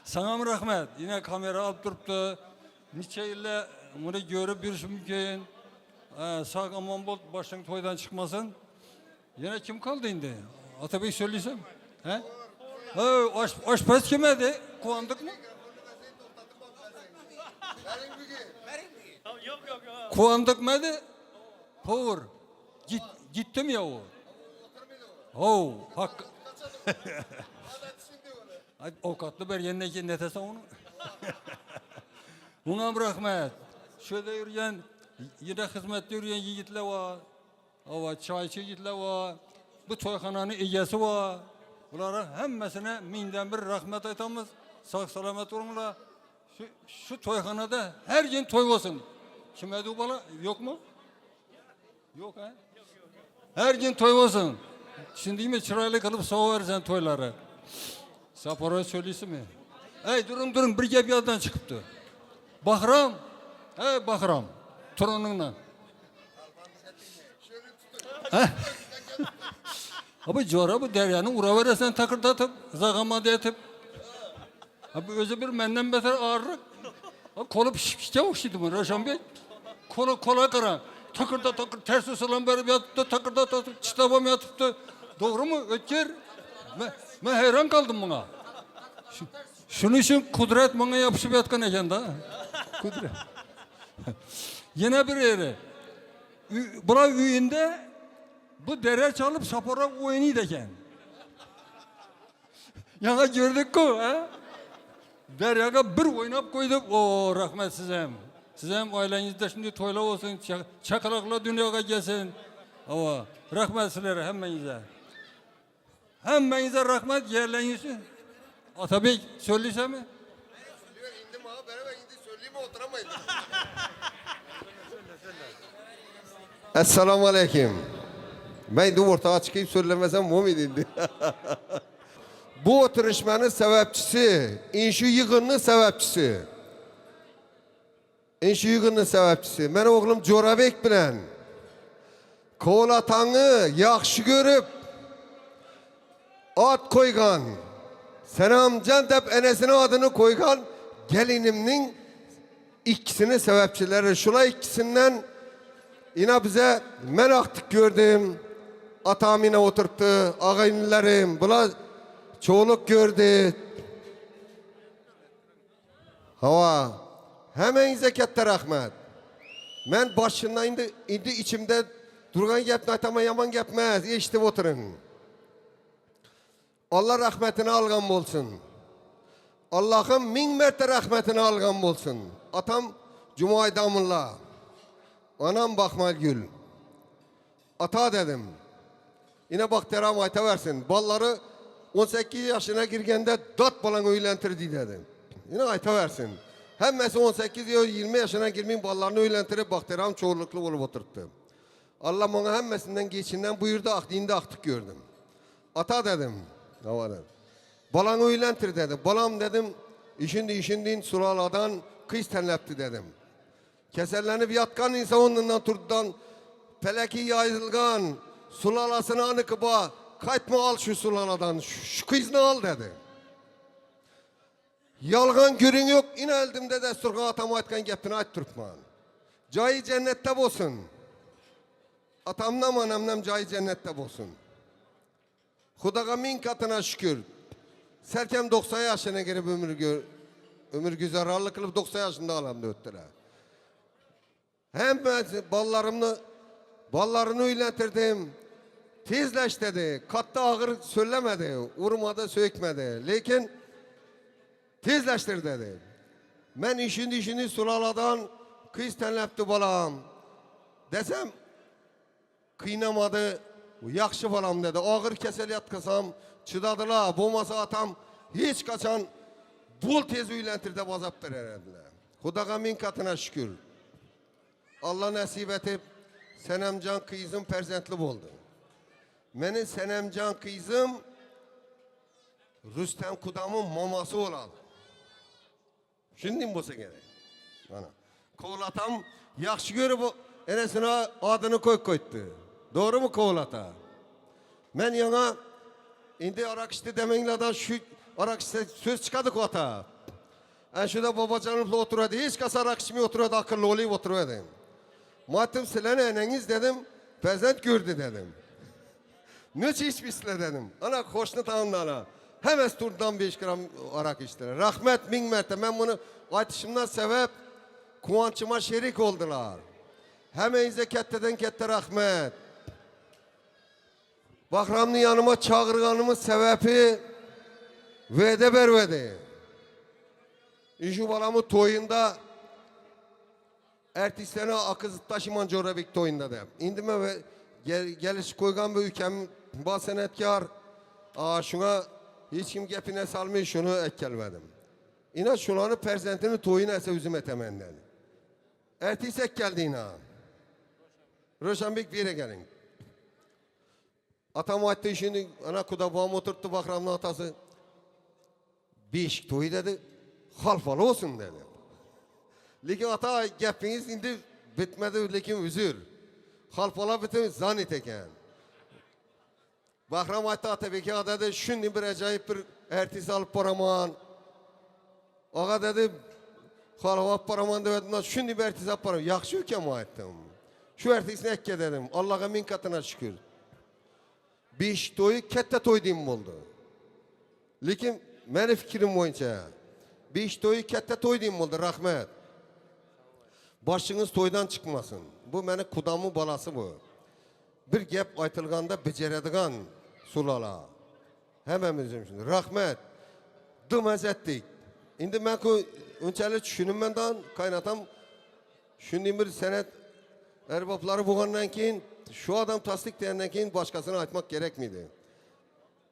Speaker 3: Sana mı rahmet? Yine kamera alıp duruptu. Niçe ile bunu görüp bir mümkün. Sağ aman bol başın toydan çıkmasın. Yine kim kaldı şimdi? Atabey söylesem. He? Aşpaz kimedi? Kuandık mı?
Speaker 4: Yok.
Speaker 3: Kuandık mıydı? Povur. Gittim ya o. Oh, hak. Avukatlı bir yerine netese onu. Buna rahmet. Şöyle yürüyen, yine hizmette yürüyen yiğitler var. Ava çayçı yiğitler var. Bu toyxananın iyesi var. Bunlara hemmesine minden bir rahmet aytamız. Sağ selamet olunlar. Şu toyxanada her gün toy olsun. Kime de bala? Yok mu? Yok ha? Her gün toy olsun. Şimdi mi çıraylı kalıp soğuversen toyları. Sapora söyleysin mi? Ey durun bir gep yaddan çıkıptı. Bahram. Hey Bahram. Torununla. Abi jora bu deryanın ura veresen takırdatıp, zagama etip. Abi özü bir menden beter ağırlık. Kolu pişe okşaydı mı Raşan Bey? Kola kıran. Takırda ters usulan verip yatıptı, takırda çıtabam yatıptı. Doğru mu? Ötker. Ben hayran kaldım buna. Şunun için kudret bana yapışıp yatkan eken da. Kudret. Yine bir yeri. Bura üyünde bu dere çalıp sapora oynaydı eken. Yana gördük ko. Deryaga bir oynap koyduk. O rahmet size. Sizem ailenizde şimdi toyla olsun, çakalakla dünyaya gelsin. Ama rahmet sizlere hemmenize. Hemmenize rahmet yerlerinizi. Atabey söylese mi?
Speaker 7: Söylüyor indim abi beraber indi söyleyeyim mi oturamayın. Esselamu Aleyküm. Ben de ortaya çıkıp söylemesem bu muydu? Bu oturuşmanın sebepçisi, inşu yığınının sebepçisi. İnşu yığınının sebepçisi. Benim oğlum Corabek bilen. Koğlatanı yaxşı görüp ad koygan. Senamcan dep enesine adını koygan gelinimnin ikisini sebepçileri. Şula ikisinden yine bize men aktık gördüm. Atam yine oturttu. Ağayınlarım. Bula çoğuluk gördü. Hava. Hemen zekette rahmet. Ben başından indi içimde durgan gepni atama yaman gepmez. Eşitip oturun. Allah rahmetini algan olsun. Allah'ın min mertte rahmetini algan olsun. Atam Cumay Damullah. Anam Bakmal Gül. Ata dedim. Yine bak teram ayta versin. Balları 18 yaşına girgende 4 balan öylentirdi dedim. Yine ayta versin. Hemmesi 18 20 yaşına girmeyin ballarını öylentirip bak teram çoğunluklu olup oturttu. Allah ona hemmesinden geçinden buyurdu dinde aktık gördüm. Ata dedim. Balanı öylentir dedim. Balam dedim işindin sulaladan kız tenlepti dedim. Keserlenip yatkan insan ondan turdan peleki yayılgan sulalasını anıkıba kaytma al şu sulaladan şu kızını al dedi. Yalgan görün yok in eldimde desturgan atam aytkan gepini ayt turpman. Cayı cennette olsun. Atamnam anamnam cayı cennette olsun. Hudaga min katına şükür. Serkem 90 yaşına girip ömür güzararlık kılıp 90 yaşında alamda öttüler. Hem ballarını öylentirdim. Tezleş dedi. Katta ağır söylemedi. Urmadı, sökmedi. Lekin tezleştir dedi. Ben işini sulaladan kız tenlepti balam. Desem kıynamadı. Yaxşı balam dedi. Ağır kesel yatkasam çıdadılar. Bulmasa atam hiç kaçan bol tez öylentirde bazaptır herhalde. Hudaga min katına şükür. Allah nasip etip Senemcan kızım perzentli oldu. Benim Senemcan kızım Rüstem Kudam'ın maması olalı. Şimdi mi bolsa gerek? Bana. Koğlatam yaxşı görüp enesine adını koydu. Doğru mu Koğlata? Ben yana indi arak işte demenlerden şu arak işte söz çıkadık ota. En şurada babacanımla oturuyordu. Hiç kasa arak içmeye oturuyordu. Akıllı olayıp oturuyordu. Matım silene eneniz dedim. Prezent gördü dedim. Nöç içmişler dedim. Ana hoşnut anlana. Hemen turdan 5 gram arak içtiler. Rahmet min mertebe. Ben bunu aytışımdan sebep kuvançıma şerik oldular. Hemen zeketteden kette rahmet. Bahramlı yanıma çağırganımın sebebi vede bervedi. İşu balamı toyunda ertesi sene akız taşıman Corabek toyunda da. İndime ve geliş koygan bu ülkem basenetkar. Şuna hiç kim gepine salmıyor şunu ekkelmedim. İna şulanı perzentini toyuna ise üzüm etemenden. Ertesi ek geldi ina. Roşanbek bir yere gelin. Atam attı şimdi ana kuda babam oturttu Bahram'ın atası. Beşik toyu dedi, halfalı olsun dedi. Lekin ata gapingiz indi bitmedi, lekin üzür. Halfala bütün zannet eken. Bahram aytdı Atabek'e dedi, şimdi bir acayip bir ertesi alıp paraman. Ağa dedi, halava paraman dedim, şimdi bir ertesi alıp paraman. Yaxşı ülkem aytdım. Şu ertesini ekke dedim, Allah'a min katına şükür. Beşik toyu kette toy deyim oldu. Lekin meni fikrim boyunca beş toyu katta toy deyim oldu, rahmet. Başınız toydan çıkmasın. Bu meni kudamın balası bu. Bir gap aytılganda beceredigan sulala. Hememizim şimdi. Rahmet. Dımaz ettik. Şimdi ben öncelik düşünümden kaynatam şimdi bir senet erbapları boğandan keyin şu adam tasdik diyenden keyin başkasına aytmak gerek miydi?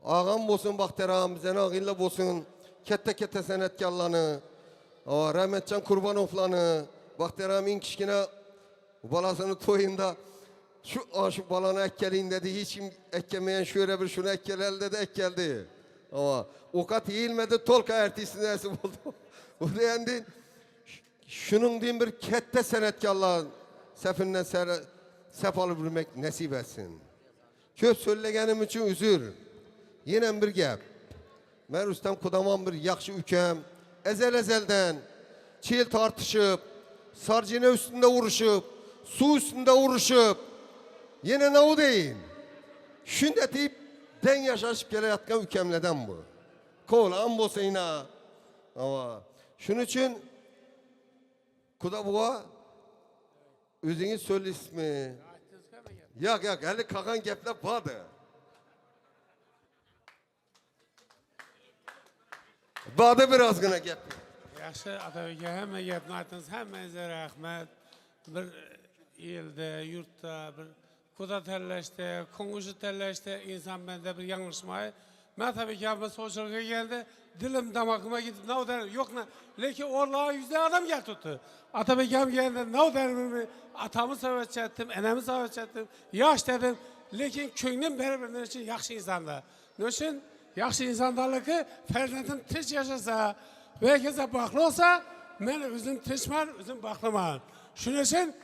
Speaker 7: Ağam olsun Bakteram, bizden ağıyla olsun, kette senetkarlarını, Rahmetcan Kurbanovlarını, Bakteram'ın kişkine balasını toyunda şu balanı ekkelin dedi, hiç kim ekkemeyen şöyle bir şunu ekkelel dedi, ekkeldi. Ama o kat eğilmedi, tolka ertesinde nasip oldu. O deyendi, şunun diyeyim bir kette senetkarlar sefinden sef alıp bilmek nasip etsin. Köp söylegenim için üzür. Yine bir gap. Ben Rüstem Kudaman bir yaxşı ükem. Ezelden çil tartışıp, sarcine üstünde vuruşup, su üstünde vuruşup, yine ne o deyin. Şunda deyip den yaşaşıp gelayatkan ükemleden bu. Koğlan bolsa yine. Ama şunun için Kudabuğa özünüz söyle ismi. Yok, hele kakan gepler vardı. Badı biraz gına gep.
Speaker 8: Yaxşı Atabek'e həmmə gepni aytdınız, həmmənizə rəhmət. Bir ildə, yurtda, bir kuda tərləşdə, konuşu tərləşdə insan məndə bir yanlışmayı. Mən tabii ki abla sosyalga geldi, dilim damağıma gidip ne der, yok ne, lekin orlağa yüzde adam gel tuttu. Atabekam geldi, ne der, atamı savaş ettim, enemi savaş ettim, yaş dedim, lekin köyünün birbirinin için yaxşı insanlar. Ne için? Yaxşı insanlarlığı ferzentin tiç yaşasa ve herkese baklı olsa, ben özüm tiçmar, özüm baklıman. Şunun için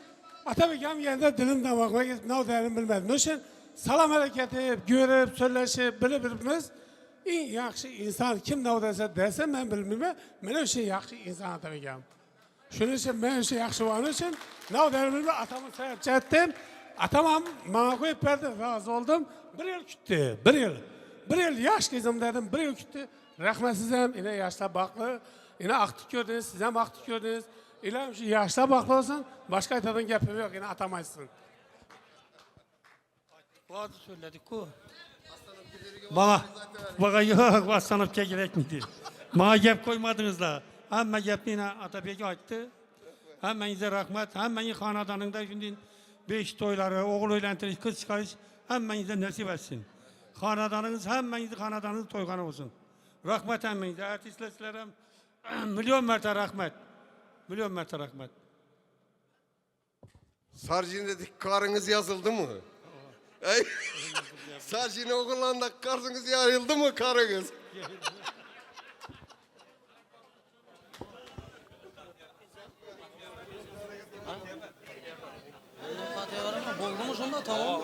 Speaker 8: Atabekam geldi, dilim damağıma gidip ne derim bilmedim. Ne için? Salam hareketi, görüp, söyleşip, birbirimiz en yaxşı insan kim ne derse ben bilmem. Ben o şey yaxşı insan Atabekam. Şunun için ben o şey yaxşı var. Onun için ne derim bilmem. Atamı sahip ettim. Atamam bana koyup verdi. Razı oldum. Bir yıl küttü. Bir yıl yaş kızım dedim. Bir yıl küttü. Rahmetsizim. Yine yaşla baklı. Yine aktif gördünüz. Siz hem aktif gördünüz. İle yaşla baklı olsun. Başka etadın yapımı yok. Yine atamayısın.
Speaker 9: Bazı söyledik o. Bana yok, Vassanıp'a gerek miydi? Bana gep koymadınız da. Hemen gepini Atabek'e açtı. Hemmenize rahmet, hemmenin hanadanında şimdi 5 toyları, oğul eylentiriş, kız çıkarış, hemmenize nasip etsin. Hanadanınız, hanadanınız toygan olsun. Rahmet hemmenize, artistlerim, milyon mertebe rahmet. Milyon mertebe rahmet.
Speaker 7: Sarcın dedik, karınız yazıldı mı? Sarcını okulanda karınız yarıldı mı karınız?
Speaker 2: Oldu mu şunda tamam.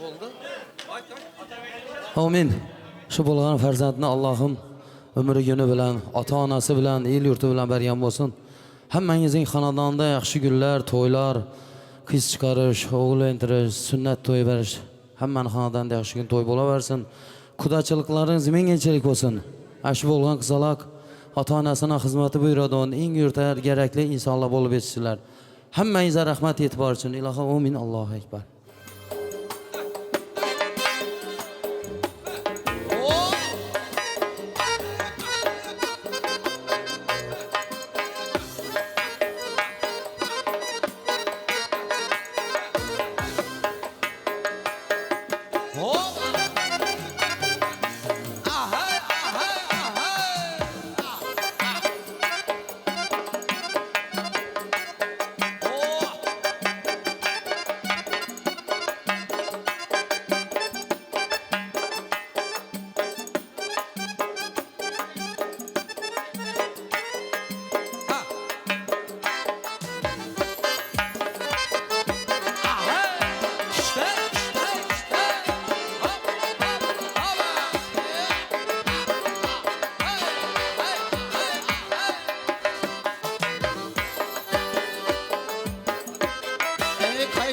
Speaker 2: Oldu. Amin. Şu bulgan farzandini Allohim ömrü günü bilan, ota-onasi bilan, el yurti bilan bergan bo'lsin. Hammangizning xonadonida yaxshi kunlar, to'ylar, qiz chiqarish, o'g'il entirish, sunnat to'y berish, hammani xonadonida yaxshi kun to'y bo'laversin. Qudachiliklaringiz mingilchilik bo'lsin. Ash bo'lgan qizaloq ota-onasına xizmati buyuradigan eng yurta kerakli insonlar bo'lib yetishsinlar. Hammangizga rahmat e'tibor uchun. Ilohim amin. Allohu akbar.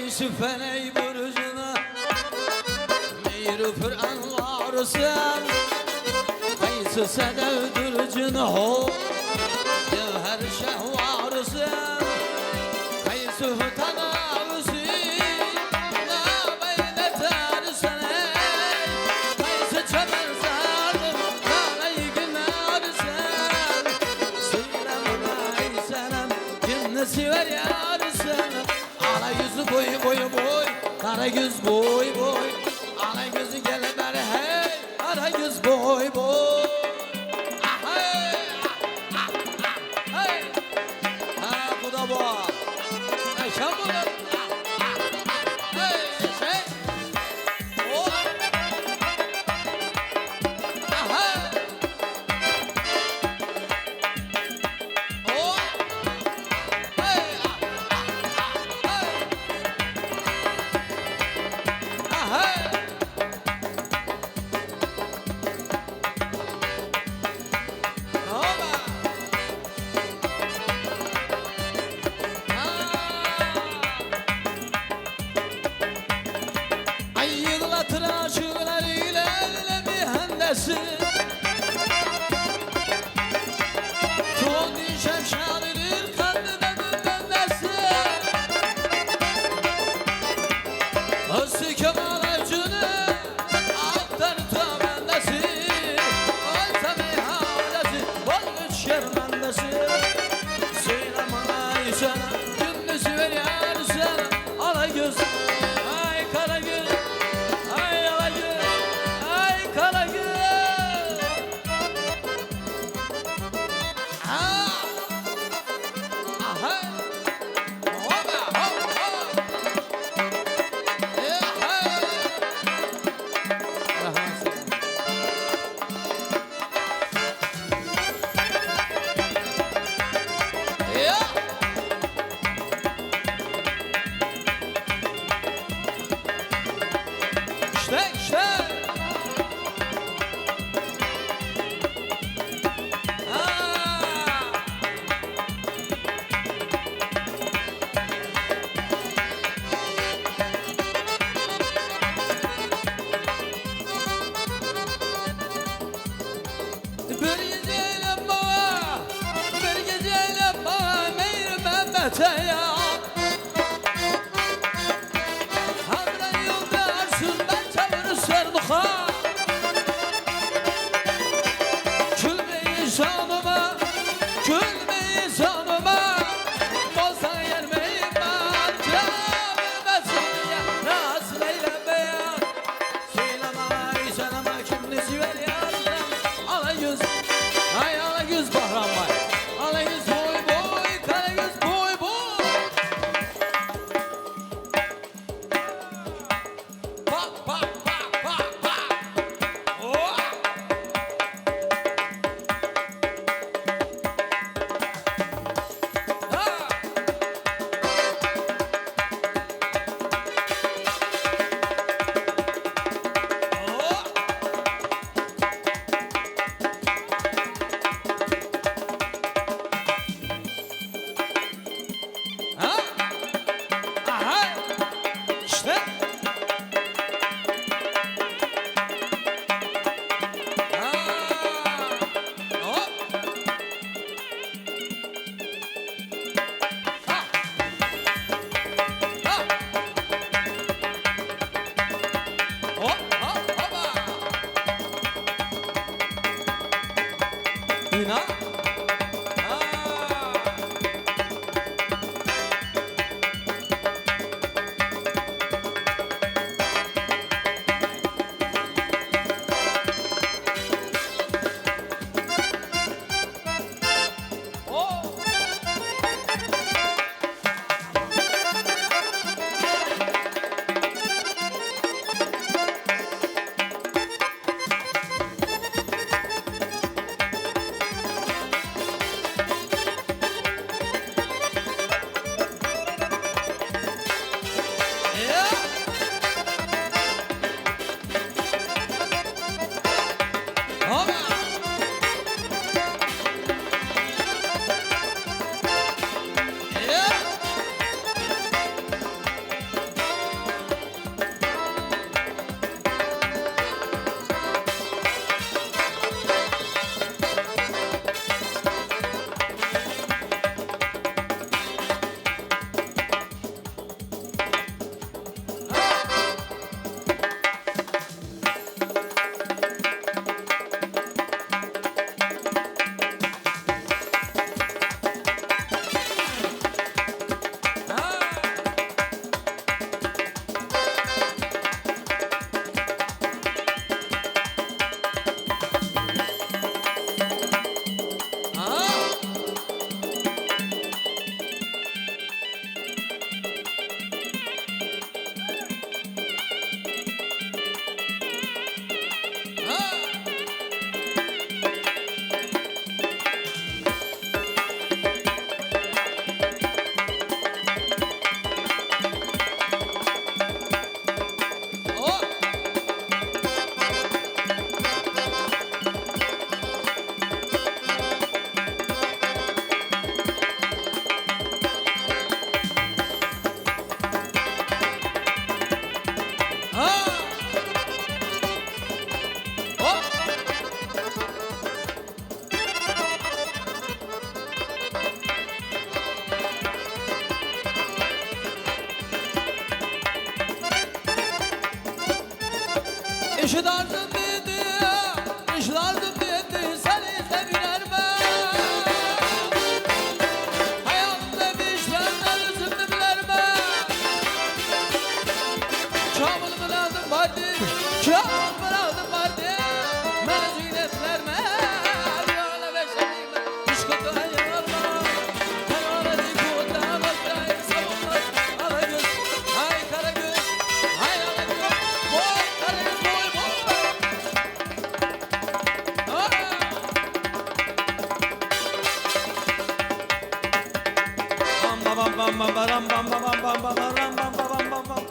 Speaker 2: Yusuf Aley burcuna Meyrufur anvarı sen Kaysı sedevdürcün ho Cevher şehvarı sen Kaysı hutanavısı La beyleter sene Kaysı çömer zardım Lalay günler sen Söylem alay senem Kimne sever yar sen Ala yüzü boy boy boy Kara yüz boy boy Ala yüzü gel beri hey Kara yüz boy boy Ah hey Ah ah hey Ha bu da bu Hey şam bu da Hey şey Oh Ah hey Oh Hey Ah hey Ay yığlatır aşıklarıyla eline bir hendesi Çoğun şefşanidir kalbime münnesi Hısı kemal acını alttan tövbendesi Oysa meyhanesi bol güç şermendesi Söylemana sana gündüzü ver yar sana Ala göz ay kara göz Ay ala göz ay kara göz Ha Aha Hoba hop hop Yeah hey Yeah İşte işte Ha Bir geceyle bana Bir geceyle bana Meyr Mehmet'e ya Hamle yoldarsın ben çavuru serduha Külmeyi şanıma Külmeyi şanıma Bozsan yermeyi ben Cevabime ya Nasıl eyleme ya Söyleme ayşanama kimnesi ver yardım Ala yüz Ay ala yüz bahram var Ala yüz boy boy Kara yüz boy boy Işıdardım dedi, ışıdardım dedi, seni seviler ben. Hayalımda bir işlerden üzümlü biler ben. Çamını bıraktım vardı, çamını bıraktım vardı. Beni züynetler mi? Rüyana beşlerim ben, işkıda yanarma. Kararı kuğudan bakayım sabahlar. Ala göz, ay kara göz, ay ala göz. Boy kara göz, boy boy. Bam bam bam bam bam bam bam bam bam bam bam bam bam bam bam.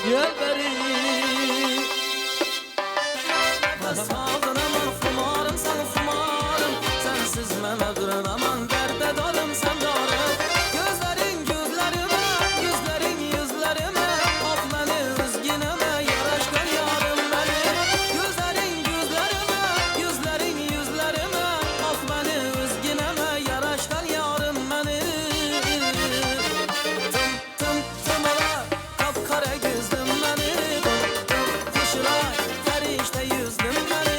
Speaker 2: Gel beri.
Speaker 1: Nefes aldın aman fumarım sen fumarım. Sensiz mene duramam derde dalım sen darım. Gözlerin gözlerime, yüzlerin yüzlerime. Of beni üzgüneme, yaraşkan yarım beni. Gözlerin gözlerime, yüzlerin yüzlerime. Of beni üzgüneme, yaraşkan yarım beni. Tım tım tım ala, kapkara gözlüm beni. Kuşlar, ferişte yüzlüm beni.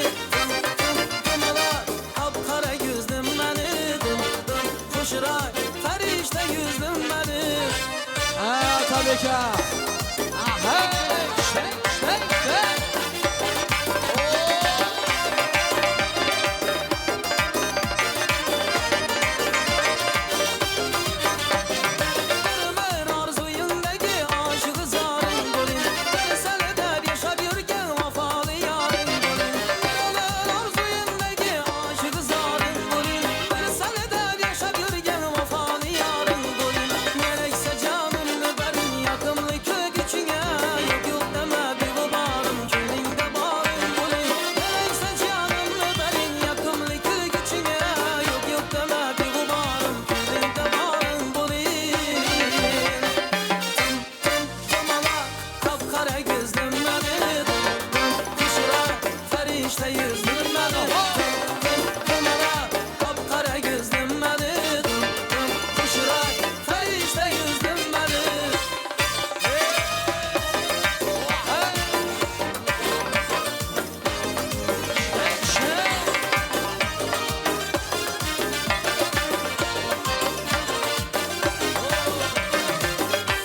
Speaker 1: Tım ala, kapkara gözlüm beni. Kuşlar, ferişte yüzlüm beni.
Speaker 2: Ha tabii ki. Aha, işte.
Speaker 1: Ömer arzuyundaki aşığı zarın golün. Sen eder yaşar yürgen vafalı yarın golün. Ömer arzuyundaki aşığı zarın golün. Sen eder yaşar yürgen vafalı yarın golün. Gerekse canımı verin yakımlı kök içine. Yok yok deme bir varım köyünde bağrım golün. Gerekse canımı verin yakımlı kök içine. Yok yok deme bir varım köyünde bağrım golün. Tamala kapkara gözlüm beni. Kuşlar ferişte yüzlüm beni. Tamala kapkara gözlüm beni. Kuşlar ferişte yüzlüm beni.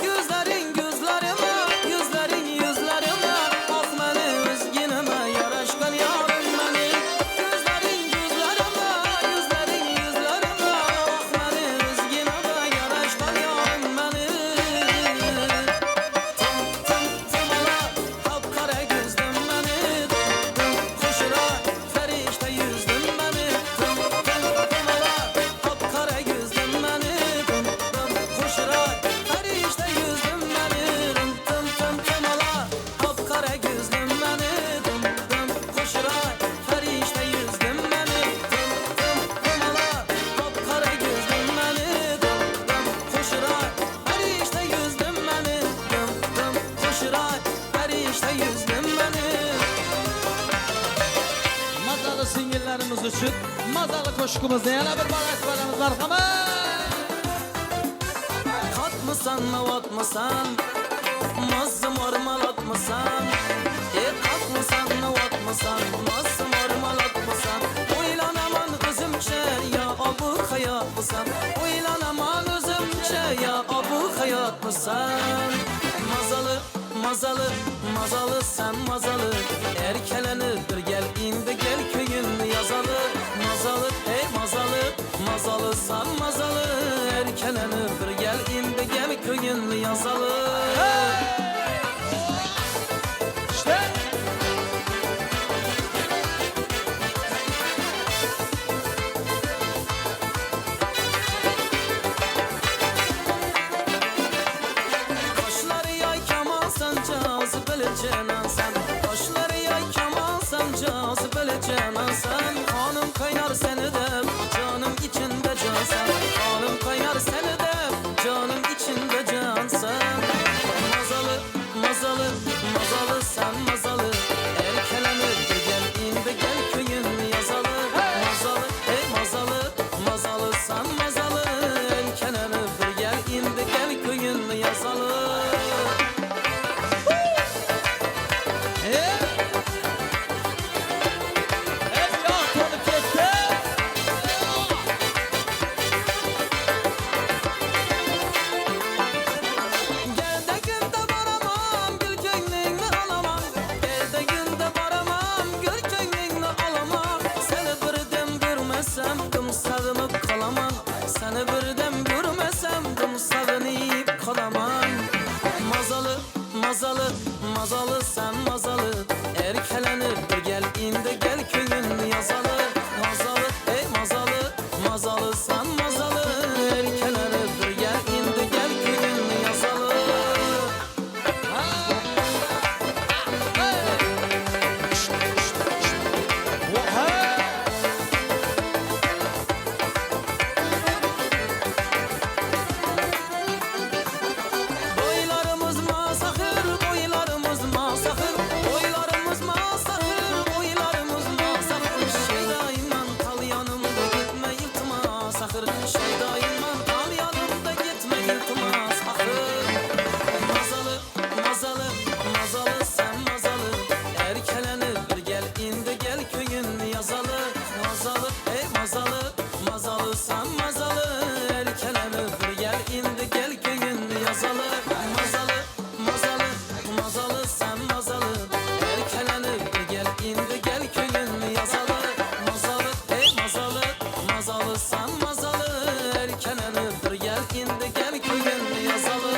Speaker 1: Gözlerin gözlerime, yüzlerin yüzlerime. Of beni üzgüneme, yaraşkan yarım beni. Gözlerin gözlerime, yüzlerin yüzlerime. Of beni üzgüneme, yaraşkan yarım beni. Tım ala, kapkara gözlüm beni. Kuşlar, ferişte yüzlüm beni. Ala, kapkara gözlüm beni. Kuşlar, ferişte yüzlüm beni. Ala, kapkara gözlüm beni. Kuşlar, ferişte yüzlüm beni. Ala, kapkara gözlüm beni. Kuşlar, ferişte yüzlüm beni. Kuşlar, ferişte yüzlüm beni.
Speaker 2: Makalı singillerimiz için Mazalı koşkumuzda yana bir barak varımız var ama.
Speaker 1: Katmısan navatmısan Mazım ormalatmısan Katmısan navatmısan Mazım ormalatmısan Uylan aman özümçe ya abu hayat mısan Uylan aman özümçe ya abu hayat mısan Mazalı mazalı mazalı sen mazalı Erkelenir bir gel indi gel köyün yazalı Mazalı ey mazalı mazalı sen mazalı Erkelenir bir gel indi gel köyün yazalı
Speaker 2: İşte.
Speaker 1: Kaşları yay keman sen cazibeli cenan sen Kaşları yay keman sen cazibeli cenan sen Hanım kaynar seni de canım içinde can sen Hanım kaynar seni de canım içinde can sen Mazalı mazalı mazalı sen mazalı Erkelenir bir gel indi gel köyün yazalı Mazalı ey mazalı mazalı sen mazalı Erkelenir bir gel indi gel köyün yazalı
Speaker 2: Hep yok olup gitti.
Speaker 1: Gel de günde varamam gül könlünü alamam Gel de günde varamam gül könlünü alamam Seni birden görmesem dım sağınıp kalamam Seni birden görmesem dım sağınıp kalamam Mazalı mazalı mazalı sen mazalı Erkelenir bir gel indi gel köyün yazalı Mazalı ey mazalı mazalı sen mazalı Erkelenir bir gel indi gel köyün yazalı Boylarımız masahır, boylarımız masahır Boylarımız masahır, boylarımız masahır Şeydayman tal yanımda gitme iltimas ahır Şeydayman tal yanımda gitme iltimas ahır Mazalı, mazalı, mazalı sen mazalı Erkelenir bir gel indi gel köyün yazalı Mazalı, ey mazalı, mazalı sen mazalı Erkelenir bir gel indi gel köyün yazalı Mazalı, mazalı, mazalı sen mazalı Erkelenir bir gel indi gel köyün yazalı Mazalı, ey mazalı, mazalı sen mazalı Erkelenir bir gel indi gel köyün yazalı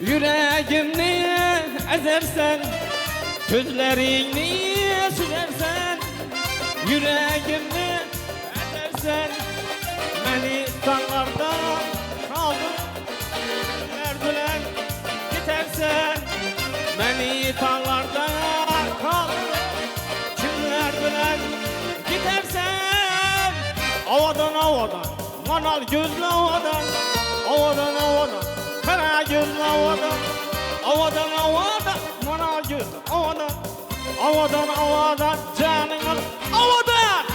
Speaker 10: Yüreğimni ezersen, gözlerini süzersen, yüreğimni ezersen, beni dağlarda kaldır, bilen gidersen, beni dağlarda kaldır, kimler bilen gidersen, avadan avadan, manal gözlü avadan, avadan avadan. Kara gözlü avadan, avadan avadan, mana gözlü avadan, avadan avadan, canımın avadan.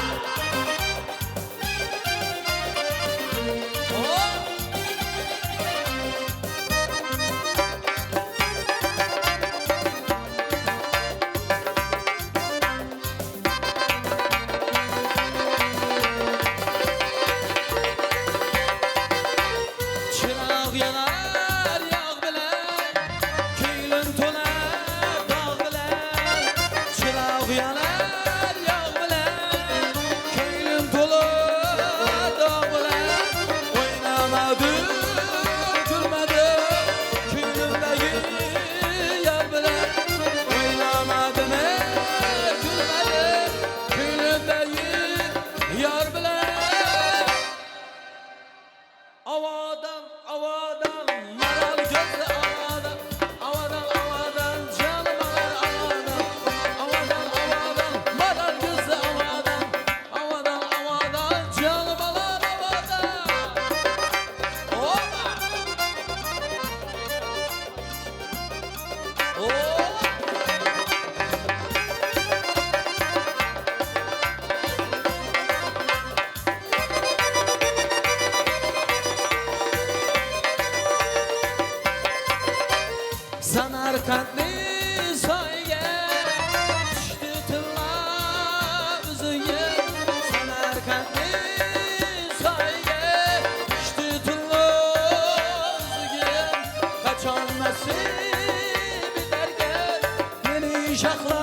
Speaker 2: Çıraq yanar yağ bilen, köylün tolar dağ bilen. Çıraq yanar yağ uşaqlar